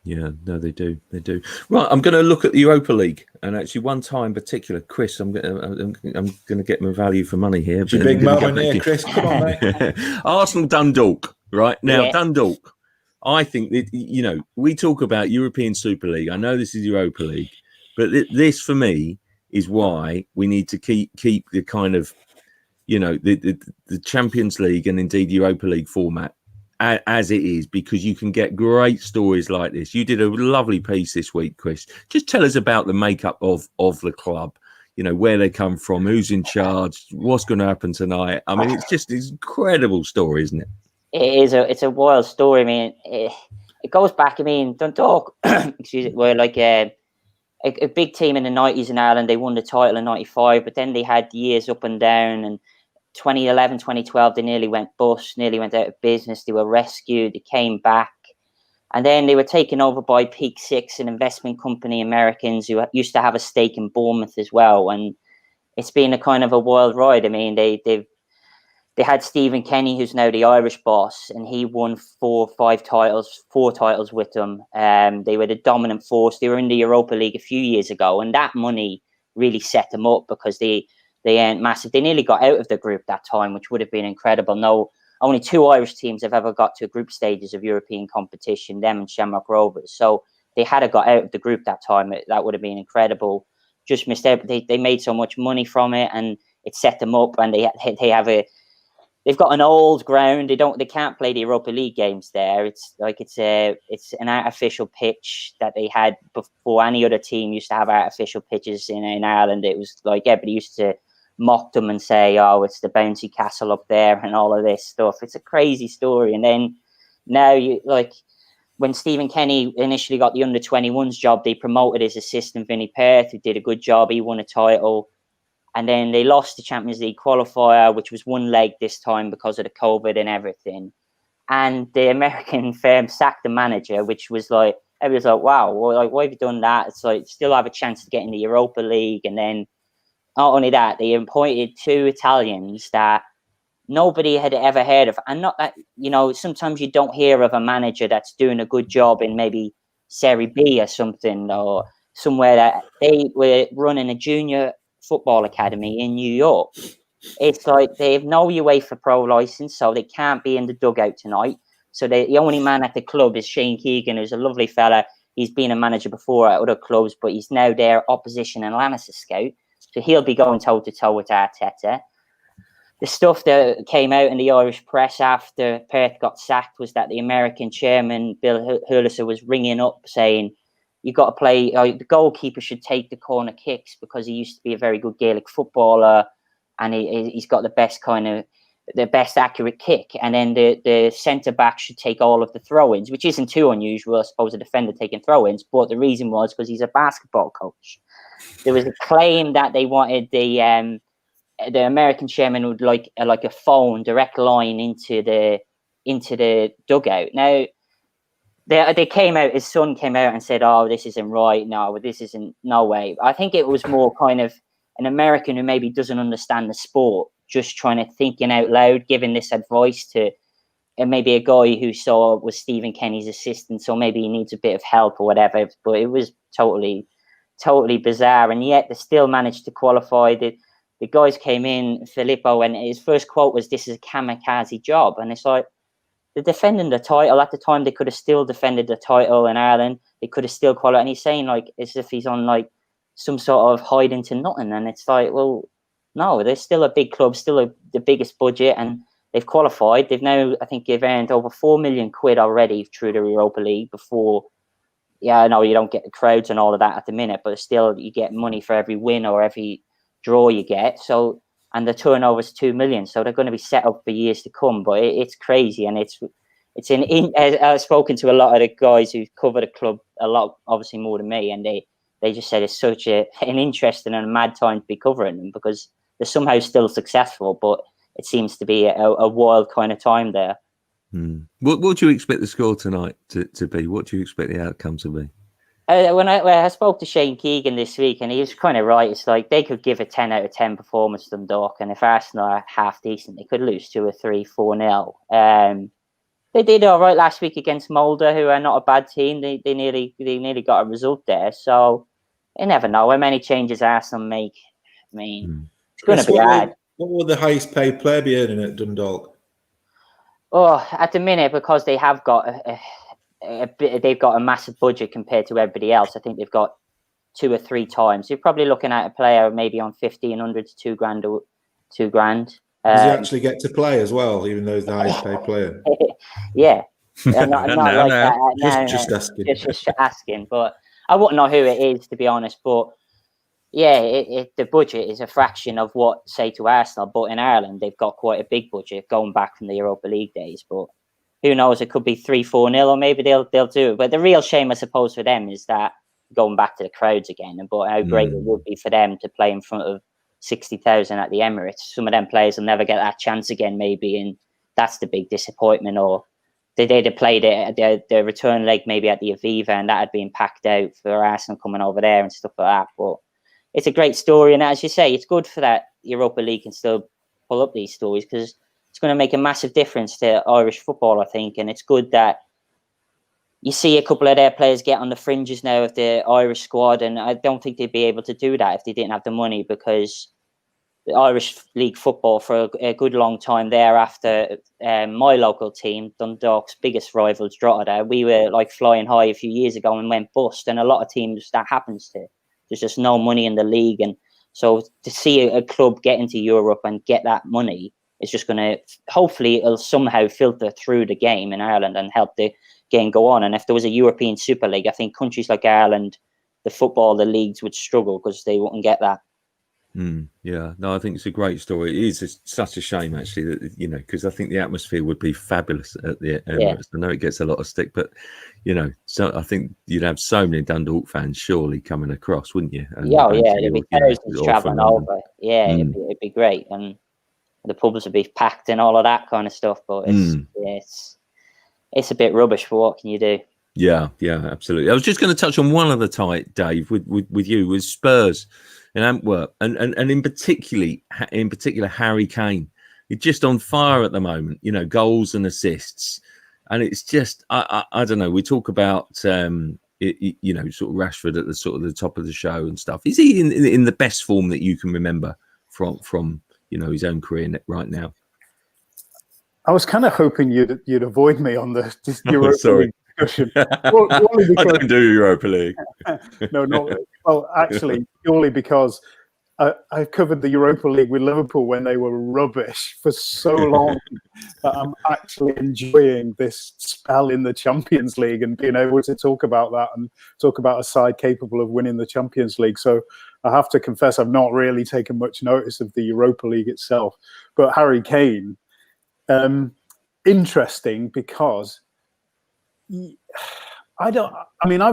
Yeah, no, they do. Right, I'm going to look at the Europa League, and actually, one time in particular, Chris, I'm going to get my value for money here.
It's your big moment here, Chris. Come on, mate.
Arsenal Dundalk, right now, yeah. Dundalk. I think that we talk about European Super League. I know this is Europa League, but this for me is why we need to keep the kind of the Champions League and indeed Europa League format as it is, because you can get great stories like this. You did a lovely piece this week, Chris. Just tell us about the makeup of the club, where they come from, who's in charge, what's going to happen tonight. I mean, it's an incredible story, isn't it?
It's a wild story. I mean, it goes back. I mean, Dundalk, excuse me, were like a big team in the 90s in Ireland. They won the title in 95, but then they had years up and down, and 2011, 2012, they nearly went bust, nearly went out of business. They were rescued. They came back. And then they were taken over by Peak Six, an investment company, Americans, who used to have a stake in Bournemouth as well. And it's been a kind of a wild ride. I mean, they had Stephen Kenny, who's now the Irish boss, and he won 4 titles with them. They were the dominant force. They were in the Europa League a few years ago, and that money really set them up because they earned massive. They nearly got out of the group that time, which would have been incredible. No, only 2 Irish teams have ever got to group stages of European competition, them and Shamrock Rovers. So they had got out of the group that time. That would have been incredible. Just missed out. They made so much money from it, and it set them up. And they've got an old ground. They can't play the Europa League games there. It's an artificial pitch that they had before. Any other team used to have artificial pitches in Ireland. It was like everybody used to mock them and say, "Oh, it's the bouncy castle up there," and all of this stuff. It's a crazy story. And then now, when Stephen Kenny initially got the under-21s job, they promoted his assistant Vinnie Perth, who did a good job. He won a title. And then they lost the Champions League qualifier, which was one leg this time because of the COVID and everything. And the American firm sacked the manager, which was like, everyone's like, wow, well, why have you done that? It's like, still have a chance to get in the Europa League. And then not only that, they appointed 2 Italians that nobody had ever heard of. And not that, sometimes you don't hear of a manager that's doing a good job in maybe Serie B or something, or somewhere that they were running a junior football academy in New York. It's like they have no UEFA Pro license, so they can't be in the dugout tonight. So the only man at the club is Shane Keegan, who's a lovely fella. He's been a manager before at other clubs, but he's now their opposition analysis scout. So he'll be going toe-to-toe with Arteta. The stuff that came out in the Irish press after Perth got sacked was that the American chairman, Bill Hurlison, was ringing up saying, "You got to play. The goalkeeper should take the corner kicks because he used to be a very good Gaelic footballer, and he's got the best accurate kick. And then the centre back should take all of the throw-ins, which isn't too unusual, I suppose, a defender taking throw-ins. But the reason was because he's a basketball coach. There was a claim that they wanted the American chairman would like a phone direct line into the into the dugout. Now, they came out, his son came out and said, "Oh, this isn't right. No, this isn't, no way." I think it was more kind of an American who maybe doesn't understand the sport, just trying to thinking out loud, giving this advice to maybe a guy who was Stephen Kenny's assistant, so maybe he needs a bit of help or whatever. But it was totally bizarre, and yet they still managed to qualify. The guys came in, Filippo, and his first quote was, "This is a kamikaze job," and it's like, they're defending the title. At the time, they could have still defended the title in Ireland. They could have still qualified. And he's saying, like, as if he's on, like, some sort of hiding to nothing. And it's like, well, no, they're still a big club, still the biggest budget, and they've qualified. They've now, I think, they've earned over £4 million already through the Europa League before. Yeah, I know you don't get the crowds and all of that at the minute, but still, you get money for every win or every draw you get. So, and the turnover is 2 million, so they're going to be set up for years to come. But it's crazy, and it's I've spoken to a lot of the guys who cover the club a lot, obviously more than me, and they just said it's such an interesting and a mad time to be covering them, because they're somehow still successful, but it seems to be a wild kind of time there.
What do you expect the score tonight to be? What do you expect the outcome to be?
When I spoke to Shane Keegan this week, and he was kind of right. It's like they could give a 10 out of 10 performance to Dundalk, and if Arsenal are half decent, they could lose 2 or 3, 4-0. They did all right last week against Molde, who are not a bad team. They nearly got a result there. So you never know how many changes Arsenal make. I mean, it's going to be hard.
What will the highest paid player be earning at Dundalk?
Oh, at the minute, because they have got they've got a massive budget compared to everybody else. I think they've got 2 or 3 times. You're probably looking at a player maybe on 1,500 to £2,000.
Does he actually get to play as well, even though he's the highest paid player?
Yeah, not like that. No,
just asking.
Just asking, but I wouldn't know who it is, to be honest. But yeah, the budget is a fraction of what, say, to Arsenal. But in Ireland, they've got quite a big budget going back from the Europa League days. But who knows? It could be 3-4-0, or maybe they'll do it. But the real shame, I suppose, for them is that going back to the crowds again, and but how great it would be for them to play in front of 60,000 at the Emirates. Some of them players will never get that chance again, maybe, and that's the big disappointment. Or they'd have played it at the return leg maybe at the Aviva, and that had been packed out for Arsenal coming over there and stuff like that. But it's a great story, and as you say, it's good for that Europa League can still pull up these stories, because it's going to make a massive difference to Irish football, I think. And it's good that you see a couple of their players get on the fringes now of the Irish squad, and I don't think they'd be able to do that if they didn't have the money, because the Irish League football for a good long time thereafter, my local team, Dundalk's biggest rivals, Drogheda, we were like flying high a few years ago and went bust, and a lot of teams that happens to. There's just no money in the league, and so to see a club get into Europe and get that money, it's just going to, hopefully it'll somehow filter through the game in Ireland and help the game go on. And if there was a European Super League, I think countries like Ireland, the leagues would struggle because they wouldn't get that.
Yeah, no, I think it's a great story. It is such a shame, actually, that, you know, because I think the atmosphere would be fabulous at the Emirates. Yeah. I know it gets a lot of stick, but, you know, so I think you'd have so many Dundalk fans surely coming across, wouldn't you? And
there'd be thousands travelling over. Yeah, it'd be great. And the pubs would be packed and all of that kind of stuff. But it's a bit rubbish, but what can you do?
Yeah, absolutely. I was just going to touch on one other tie, Dave, with you, with Spurs in Antwerp, and in particular Harry Kane. He's just on fire at the moment, you know, goals and assists, and it's just I don't know. We talk about you know, sort of Rashford at the top of the show and stuff. Is he in the best form that you can remember from you know, his own career right now?
I was kind of hoping you'd avoid me on the Europa League discussion. Because,
I don't do Europa League.
No, not well. Actually, purely because I've covered the Europa League with Liverpool when they were rubbish for so long that I'm actually enjoying this spell in the Champions League and being able to talk about that and talk about a side capable of winning the Champions League. So I have to confess, I've not really taken much notice of the Europa League itself. But Harry Kane, interesting because I've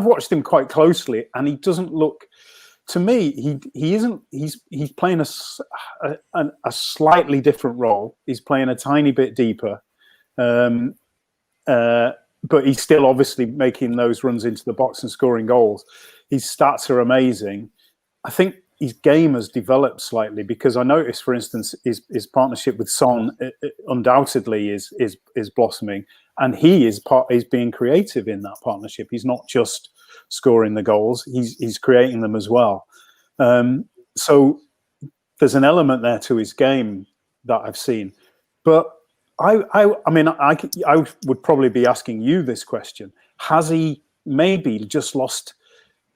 watched him quite closely, and he doesn't look, to me, he's playing a slightly different role. He's playing a tiny bit deeper. but he's still obviously making those runs into the box and scoring goals. His stats are amazing. I think his game has developed slightly, because I noticed, for instance, his partnership with Son undoubtedly is blossoming, and he is being creative in that partnership. He's not just scoring the goals; he's creating them as well. So there's an element there to his game that I've seen. But I mean, I would probably be asking you this question: has he maybe just lost?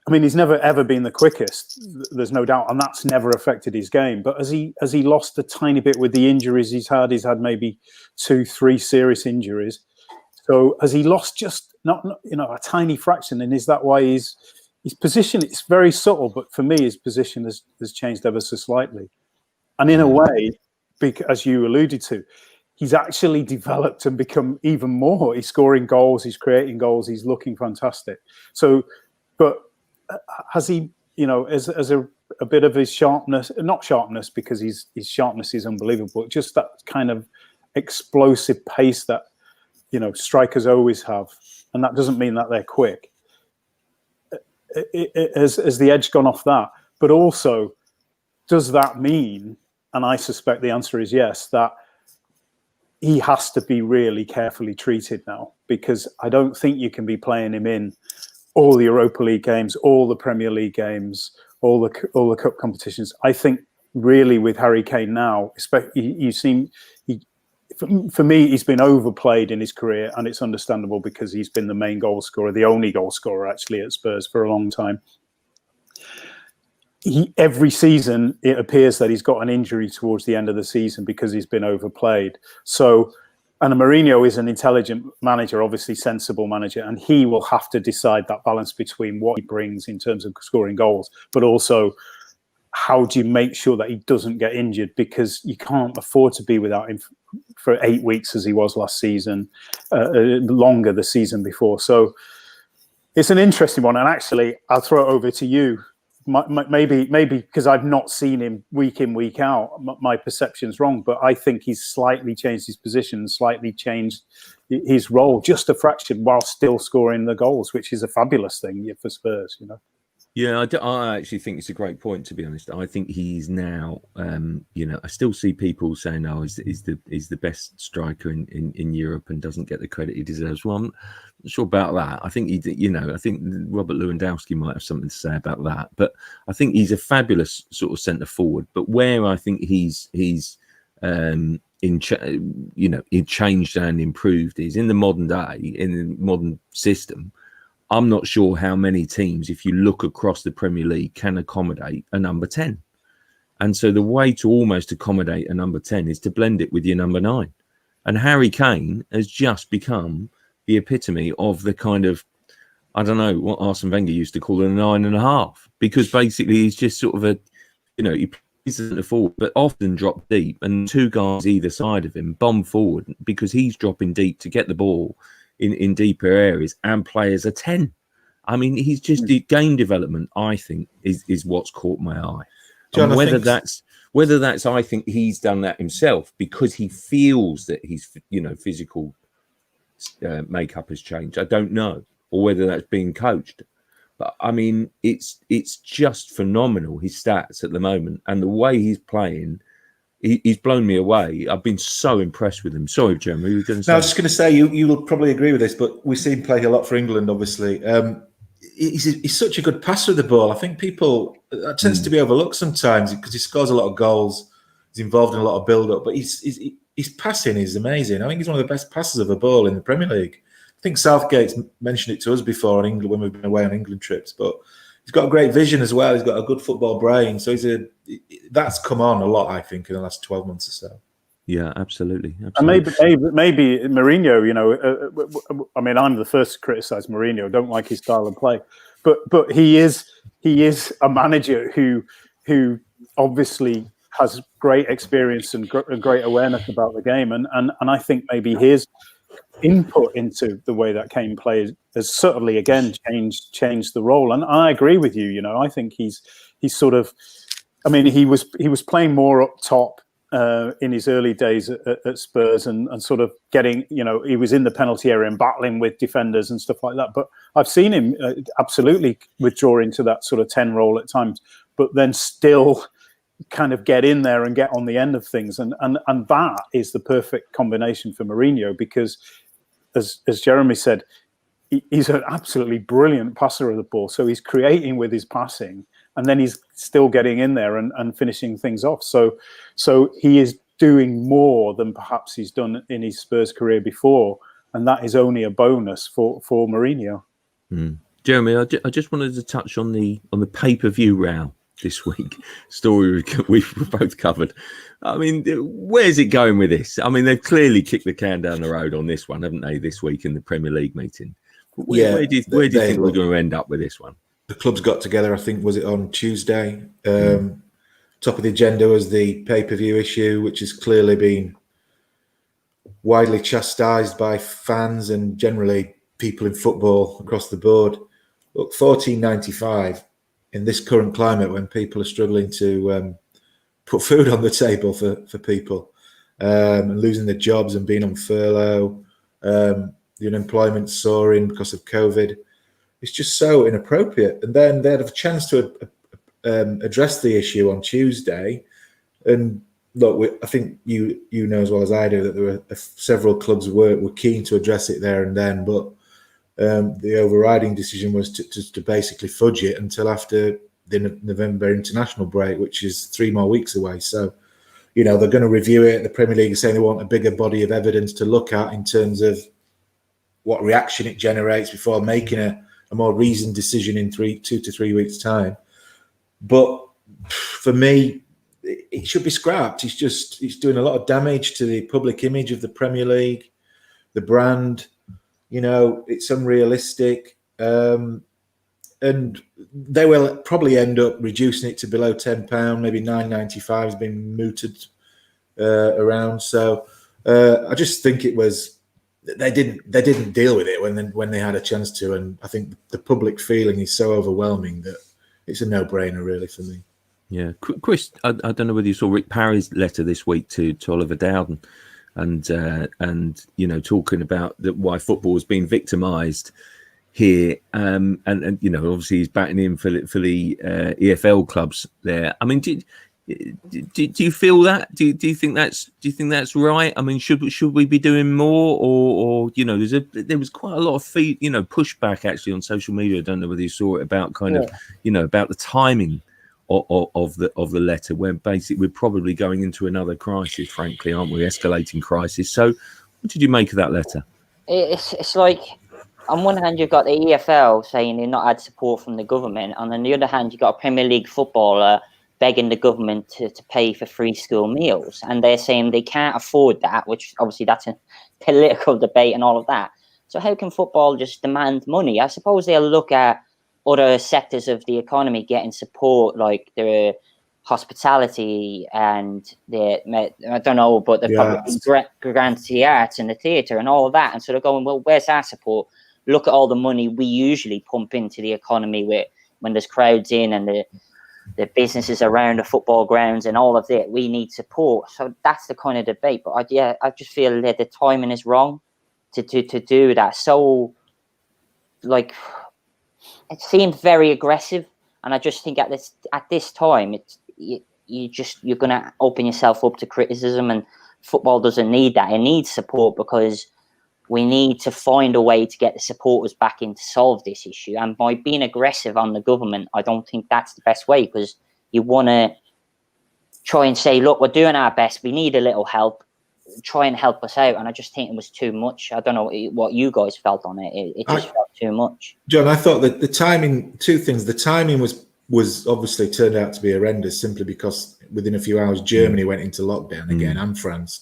I mean, he's never ever been the quickest. There's no doubt, and that's never affected his game. But has he lost a tiny bit with the injuries he's had? He's had maybe 2-3 serious injuries. So has he lost just not a tiny fraction? And is that why his position? It's very subtle, but for me, his position has changed ever so slightly. And in a way, as you alluded to, he's actually developed and become even more. He's scoring goals. He's creating goals. He's looking fantastic. So, but has he, as a bit of his sharpness, not sharpness because his sharpness is unbelievable, but just that kind of explosive pace that, strikers always have. And that doesn't mean that they're quick. Has the edge gone off that? But also, does that mean, and I suspect the answer is yes, that he has to be really carefully treated now, because I don't think you can be playing him in all the Europa League games, all the Premier League games, all the cup competitions. I think really with Harry Kane now, for me, he's been overplayed in his career, and it's understandable because he's been the main goal scorer, the only goal scorer actually at Spurs for a long time. Every season, it appears that he's got an injury towards the end of the season because he's been overplayed. So, and Mourinho is an intelligent manager, obviously sensible manager, and he will have to decide that balance between what he brings in terms of scoring goals, but also how do you make sure that he doesn't get injured, because you can't afford to be without him for 8 weeks as he was last season, longer the season before. So it's an interesting one. And actually, I'll throw it over to you. Maybe because I've not seen him week in, week out, my perception's wrong, but I think he's slightly changed his position, slightly changed his role, just a fraction, while still scoring the goals, which is a fabulous thing for Spurs,
Yeah, I actually think it's a great point, to be honest. I think he's now, I still see people saying, "Oh, he's the best striker in Europe and doesn't get the credit he deserves." Well, I'm not sure about that. I think I think Robert Lewandowski might have something to say about that. But I think he's a fabulous sort of centre forward. But where I think he's he changed and improved is in the modern day, in the modern system. I'm not sure how many teams, if you look across the Premier League, can accommodate a number 10. And so the way to almost accommodate a number 10 is to blend it with your number 9. And Harry Kane has just become the epitome of the kind of, I don't know, what Arsene Wenger used to call it, a 9.5. Because basically he's just sort of he plays the forward, but often drop deep. And 2 guys either side of him bomb forward because he's dropping deep to get the ball in deeper areas and play as a 10. I mean, he's just the game development, I think, is what's caught my eye. John, and whether that's I think he's done that himself because he feels that his physical makeup has changed. I don't know, or whether that's being coached. But I mean, it's just phenomenal, his stats at the moment, and the way he's playing. He's blown me away. I've been so impressed with him. Sorry, Jeremy, you were going to say.
No, I was just going to say, you will probably agree with this, but we see him play a lot for England, obviously. He's such a good passer of the ball. I think that tends to be overlooked sometimes because he scores a lot of goals. He's involved in a lot of build-up, but his passing is amazing. I think he's one of the best passers of a ball in the Premier League. I think Southgate's mentioned it to us before in England when we've been away on England trips, but he's got a great vision as well. He's got a good football brain. So that's come on a lot, I think, in the last 12 months or so.
Yeah, absolutely.
And maybe Mourinho, I mean, I'm the first to criticise Mourinho. Don't like his style of play. But he is a manager who obviously has great experience and great awareness about the game. And I think maybe his input into the way that Kane plays has certainly again changed the role. And I agree with you. I think he's sort of, I mean, he was playing more up top in his early days at Spurs and sort of getting, he was in the penalty area and battling with defenders and stuff like that. But I've seen him absolutely withdraw into that sort of 10 role at times, but then still kind of get in there and get on the end of things. And that is the perfect combination for Mourinho, because as Jeremy said, he's an absolutely brilliant passer of the ball. So he's creating with his passing, and then he's still getting in there and finishing things off. So he is doing more than perhaps he's done in his Spurs career before, and that is only a bonus for Mourinho.
Jeremy, I just wanted to touch on the pay-per-view row this week. Story we've both covered. I mean, where's it going with this? I mean, they've clearly kicked the can down the road on this one, haven't they, this week in the Premier League meeting? Where do you think we're going to end up with this one?
The clubs got together, I think, was it on Tuesday? Top of the agenda was the pay-per-view issue, which has clearly been widely chastised by fans and generally people in football across the board. Look, $14.95 in this current climate, when people are struggling to put food on the table for people, and losing their jobs and being on furlough, the unemployment soaring because of COVID. It's just so inappropriate. And then they had a chance to address the issue on Tuesday. And look, I think you know as well as I do that there were several clubs were keen to address it there and then, but the overriding decision was to basically fudge it until after the November international break, which is 3 more weeks away. So, they're going to review it. The Premier League is saying they want a bigger body of evidence to look at in terms of what reaction it generates before making a more reasoned decision in 2 to 3 weeks' time. But for me, it should be scrapped. It's doing a lot of damage to the public image of the Premier League, the brand. It's unrealistic. And they will probably end up reducing it to below £10, maybe £9.95 has been mooted around. So I just think it was, they didn't deal with it when they had a chance to, and I think the public feeling is so overwhelming that it's a no-brainer really for me.
Yeah, Chris, I don't know whether you saw Rick Parry's letter this week to Oliver Dowden, and talking about why football has been victimised here, and obviously he's batting in for the EFL clubs there. I mean, do you feel that? Do you think that's right? I mean, should we be doing more, or there was quite a lot of pushback actually on social media. I don't know whether you saw it about about the timing of the letter, where basically we're probably going into another crisis. Frankly, aren't we? Escalating crisis. So, what did you make of that letter?
It's like, on one hand, you've got the EFL saying they've not had support from the government, and on the other hand, you've got a Premier League footballer begging the government to pay for free school meals, and they're saying they can't afford that, which obviously that's a political debate and all of that. So how can football just demand money? I suppose they'll look at other sectors of the economy getting support, like the hospitality and I don't know, but they're probably grants to the arts and the theatre and all of that. And so they're going, well, where's our support? Look at all the money we usually pump into the economy when there's crowds in and the businesses around the football grounds and all of that. We need support. So that's the kind of debate. But I just feel that the timing is wrong to do that. So, like, it seemed very aggressive, and I just think at this time, you're going to open yourself up to criticism, and football doesn't need that. It needs support because we need to find a way to get the supporters back in to solve this issue. And by being aggressive on the government, I don't think that's the best way, because you want to try and say, look, we're doing our best. We need a little help. Try and help us out. And I just think it was too much. I don't know what you guys felt on it. It just felt too much.
John, I thought that the timing, two things. The timing was obviously turned out to be horrendous, simply because within a few hours, Germany went into lockdown again, and France,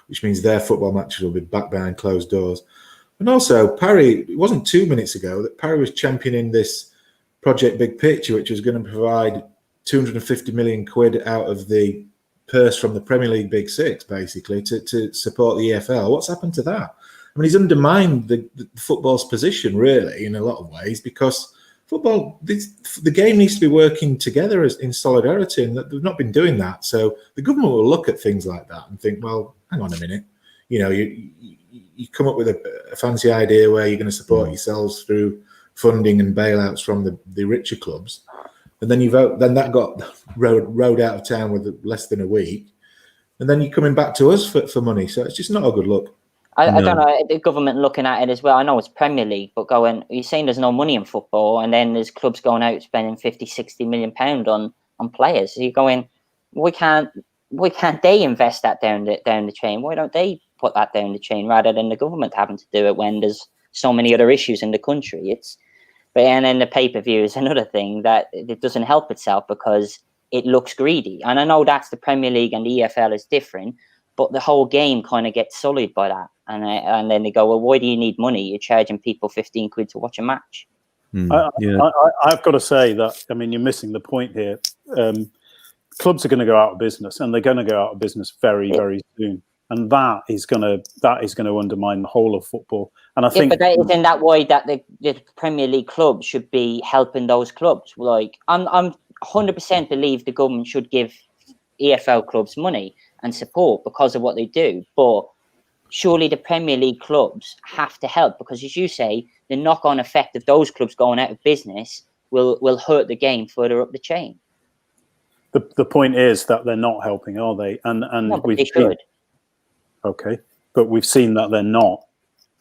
which means their football matches will be back behind closed doors. And also, Parry, it wasn't 2 minutes ago that Parry was championing this Project Big Picture, which was going to provide 250 million quid out of the purse from the Premier League Big Six, basically, to support the EFL. What's happened to that? I mean, he's undermined the football's position, really, in a lot of ways, because football, the game needs to be working together in solidarity, and that they've not been doing that. So the government will look at things like that and think, well, hang on a minute, you come up with a fancy idea where you're going to support yourselves through funding and bailouts from the richer clubs, and then then that got rode out of town with less than a week, and then you're coming back to us for money. So it's just not a good look.
I don't know, the government looking at it as well. I know it's Premier League, but you're saying there's no money in football, and then there's clubs going out spending 50, 60 million pound on players. So you're going, why can't they invest that down the chain? Why don't they put that down the chain rather than the government having to do it when there's so many other issues in the country? And then the pay-per-view is another thing that it doesn't help itself because it looks greedy. And I know that's the Premier League and the EFL is different, but the whole game kind of gets sullied by that. And then they go, well, why do you need money? You're charging people 15 quid to watch a match.
I've got to say that, you're missing the point here. Clubs are going to go out of business, and they're going to go out of business very, very soon. And that is going to undermine the whole of football. And I think,
but isn't that why that the Premier League clubs should be helping those clubs? Like, I'm 100% believe the government should give EFL clubs money and support because of what they do, but surely the Premier League clubs have to help, because as you say, the knock-on effect of those clubs going out of business will hurt the game further up the chain.
The point is that they're not helping, are they? And
no, they should.
Okay, but we've seen that they're not.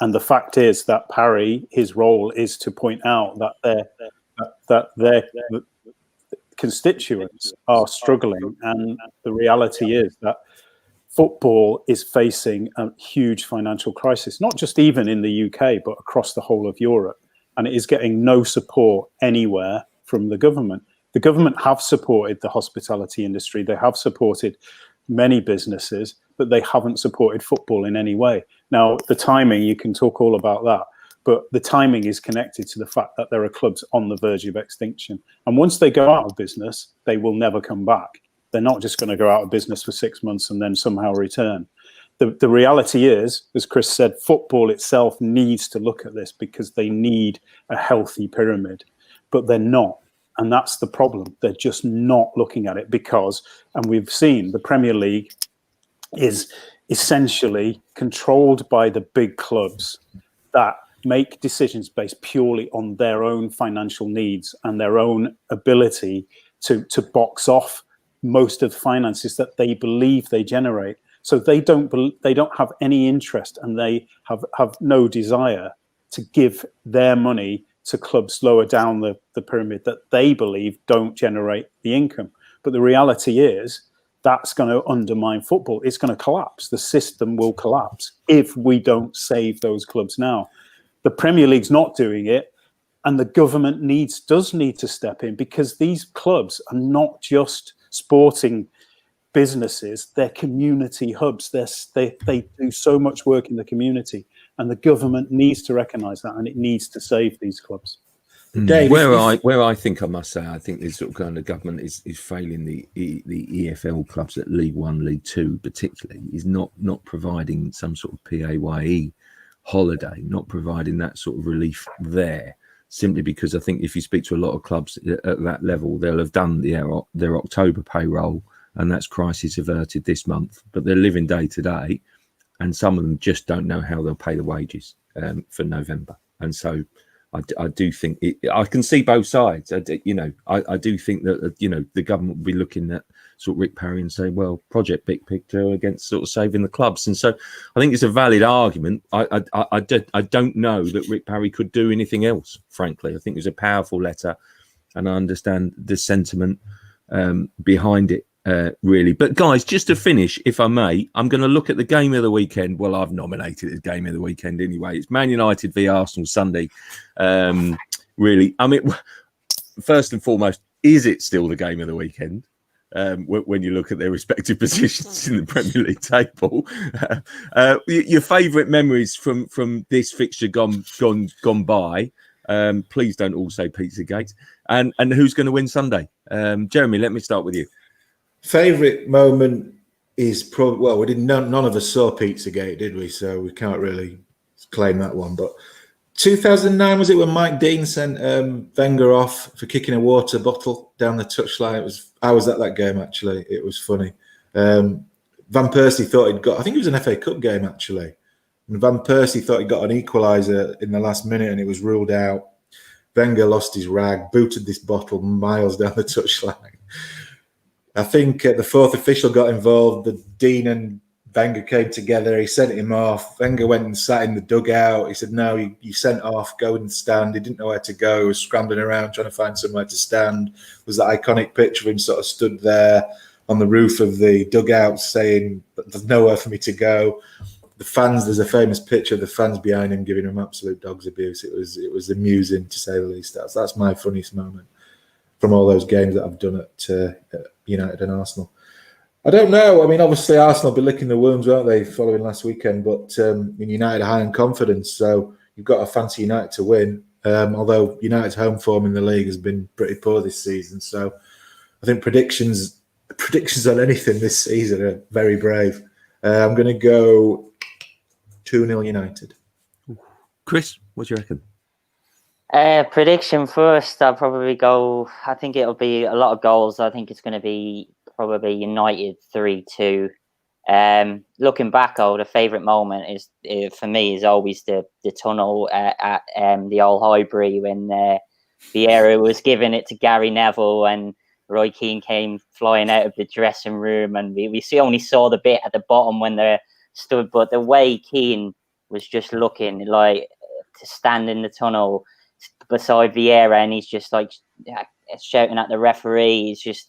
And the fact is that Parry, his role is to point out that their constituents are struggling, and the reality is that football is facing a huge financial crisis, not just even in the UK, but across the whole of Europe. And it is getting no support anywhere from the government. The government have supported the hospitality industry. They have supported many businesses, but they haven't supported football in any way. Now, the timing, you can talk all about that, but the timing is connected to the fact that there are clubs on the verge of extinction. And once they go out of business, they will never come back. They're not just going to go out of business for 6 months and then somehow return. The reality is, as Chris said, football itself needs to look at this because they need a healthy pyramid, but they're not. And that's the problem. They're just not looking at it because, and we've seen the Premier League is essentially controlled by the big clubs that make decisions based purely on their own financial needs and their own ability to box off most of the finances that they believe they generate. So they don't have any interest, and they have no desire to give their money to clubs lower down the pyramid that they believe don't generate the income. But the reality is that's going to undermine football. It's going to collapse. The system will collapse if we don't save those clubs now. The Premier League's not doing it, and the government does need to step in, because these clubs are not just sporting businesses, they're community hubs. They do so much work in the community, and the government needs to recognise that, and it needs to save these clubs.
Dave, where I think I must say, I think this sort of kind of government is failing the EFL clubs at League One, League Two, particularly, is not providing some sort of PAYE holiday, not providing that sort of relief there. Simply because I think if you speak to a lot of clubs at that level, they'll have done their October payroll, and that's crisis averted this month. But they're living day to day, and some of them just don't know how they'll pay the wages for November. And so I do think I can see both sides. I do think that the government will be looking at sort of Rick Parry and say, well, project big picture against sort of saving the clubs. And so I think it's a valid argument. I don't know that Rick Parry could do anything else, frankly. I think it was a powerful letter, and I understand the sentiment behind it, really. But guys, just to finish, if I may, I'm going to look at the game of the weekend. Well, I've nominated it as game of the weekend anyway. It's Man United v Arsenal Sunday. Really, I mean, first and foremost, is it still the game of the weekend? When you look at their respective positions in the Premier League table, your favourite memories from this fixture gone by. Please don't all say Pizzagate. And who's going to win Sunday? Jeremy, let me start with you.
Favourite moment is probably, well, none of us saw Pizzagate, did we? So we can't really claim that one. But 2009, was it when Mike Dean sent Wenger off for kicking a water bottle down the touchline? I was at that game, actually. It was funny. Van Persie thought he'd got, I think it was an FA Cup game, actually. And Van Persie thought he got an equaliser in the last minute and it was ruled out. Wenger lost his rag, booted this bottle miles down the touchline. I think the fourth official got involved. The Dean and Wenger came together. He sent him off. Wenger went and sat in the dugout. He said, no, you sent off, go and stand. He didn't know where to go. He was scrambling around trying to find somewhere to stand. There was that iconic picture of him sort of stood there on the roof of the dugout saying, there's nowhere for me to go. The fans, there's a famous picture of the fans behind him giving him absolute dog's abuse. It was amusing, to say the least. That's my funniest moment from all those games that I've done at United and Arsenal. I don't know. I mean, obviously Arsenal will be licking the wounds, won't they, following last weekend? But United are high in confidence, so you've got to fancy United to win. Although United's home form in the league has been pretty poor this season, so I think predictions on anything this season are very brave. I'm going to go 2-0 United.
Chris, what do you reckon?
Prediction first, I'll probably go, I think it'll be a lot of goals. I think it's going to be probably United 3-2. Looking back, the favourite moment for me is always the tunnel at the old Highbury when Vieira was giving it to Gary Neville and Roy Keane came flying out of the dressing room, and we only saw the bit at the bottom when they stood, but the way Keane was just looking like to stand in the tunnel beside Vieira, and he's just like shouting at the referee. It's just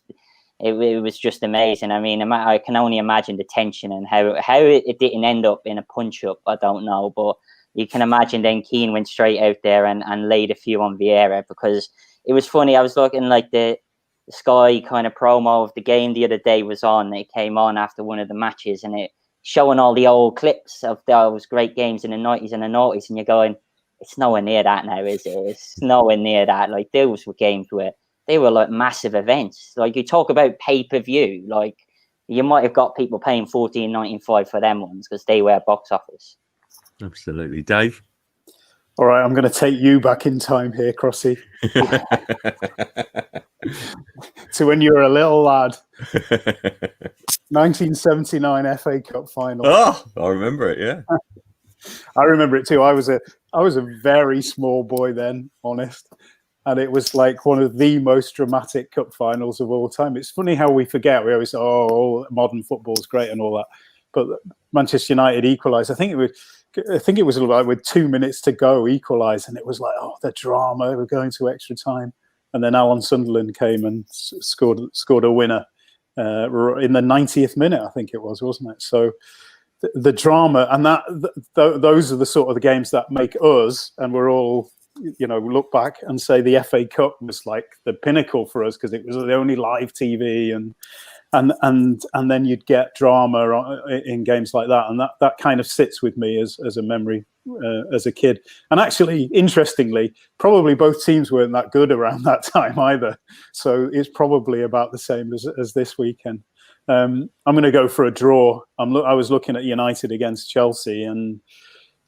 it was just amazing. I mean, I can only imagine the tension and how it didn't end up in a punch up. I don't know, but you can imagine then Keane went straight out there and laid a few on Vieira, because it was funny. I was looking like the Sky kind of promo of the game the other day was on. It came on after one of the matches, and it showing all the old clips of those great games in the 90s and the 90s, and you're going, it's nowhere near that now, is it? It's nowhere near that. Like, those were games where they were like massive events. Like, you talk about pay-per-view, like you might have got people paying $14.95 for them ones because they were box office.
Absolutely. Dave?
All right, I'm going to take you back in time here, Crossy. To when you were a little lad. 1979 FA Cup final.
Oh, I remember it, yeah.
I remember it too. I was a very small boy then, honest. And it was like one of the most dramatic cup finals of all time. It's funny how we forget. We always say, oh, modern football's great and all that. But Manchester United equalised. I think it was like with 2 minutes to go, equalised, and it was like, oh, the drama. We're going to extra time, and then Alan Sunderland came and scored a winner in the 90th minute. I think it was, wasn't it? So the drama and those are the sort of the games that make us, and we're all, look back and say the FA Cup was like the pinnacle for us because it was the only live TV and then you'd get drama in games like that, and that kind of sits with me as a memory as a kid. And actually, interestingly, probably both teams weren't that good around that time either, so it's probably about the same as this weekend. I'm going to go for a draw. I was looking at United against Chelsea, and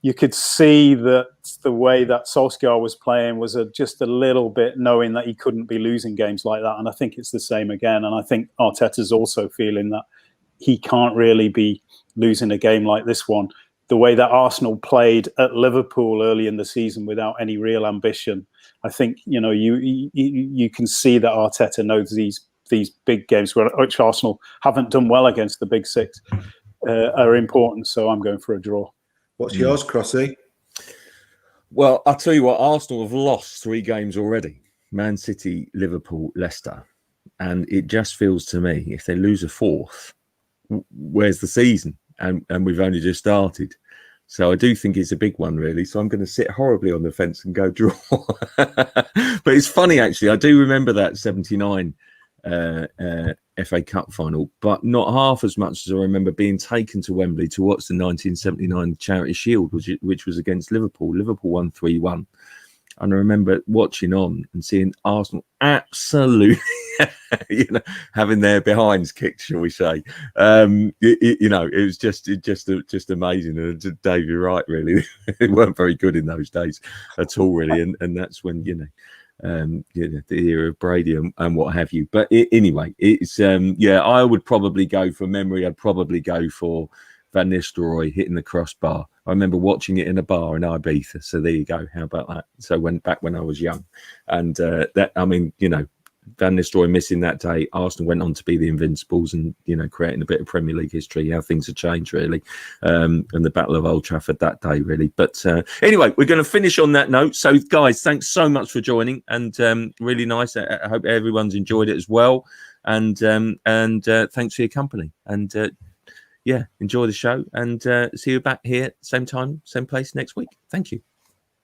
you could see that the way that Solskjaer was playing was just a little bit knowing that he couldn't be losing games like that. And I think it's the same again. And I think Arteta's also feeling that he can't really be losing a game like this one. The way that Arsenal played at Liverpool early in the season without any real ambition, I think, you can see that Arteta knows these big games, which Arsenal haven't done well against the big six, are important. So I'm going for a draw.
What's yours, Crossy?
Well, I'll tell you what, Arsenal have lost 3 games already. Man City, Liverpool, Leicester. And it just feels to me, if they lose a 4th, where's the season? And we've only just started. So I do think it's a big one, really. So I'm going to sit horribly on the fence and go draw. But it's funny, actually. I do remember that 79 FA Cup final, but not half as much as I remember being taken to Wembley to watch the 1979 Charity Shield, which was against Liverpool. Liverpool won 3-1. And I remember watching on and seeing Arsenal absolutely, having their behinds kicked, shall we say? It was just amazing. And Dave, you're right, really. They weren't very good in those days at all, really. And that's when, the era of Brady and what have you. But anyway, it's I would probably go for memory. I'd probably go for Van Nistelrooy hitting the crossbar. I remember watching it in a bar in Ibiza. So there you go. How about that? So back when I was young, and Van Nistelrooy missing that day, Arsenal went on to be the Invincibles and, creating a bit of Premier League history, how things have changed, really, and the Battle of Old Trafford that day, really. But anyway, we're going to finish on that note. So, guys, thanks so much for joining, and really nice. I hope everyone's enjoyed it as well. And thanks for your company. And, enjoy the show, and see you back here, same time, same place next week. Thank you.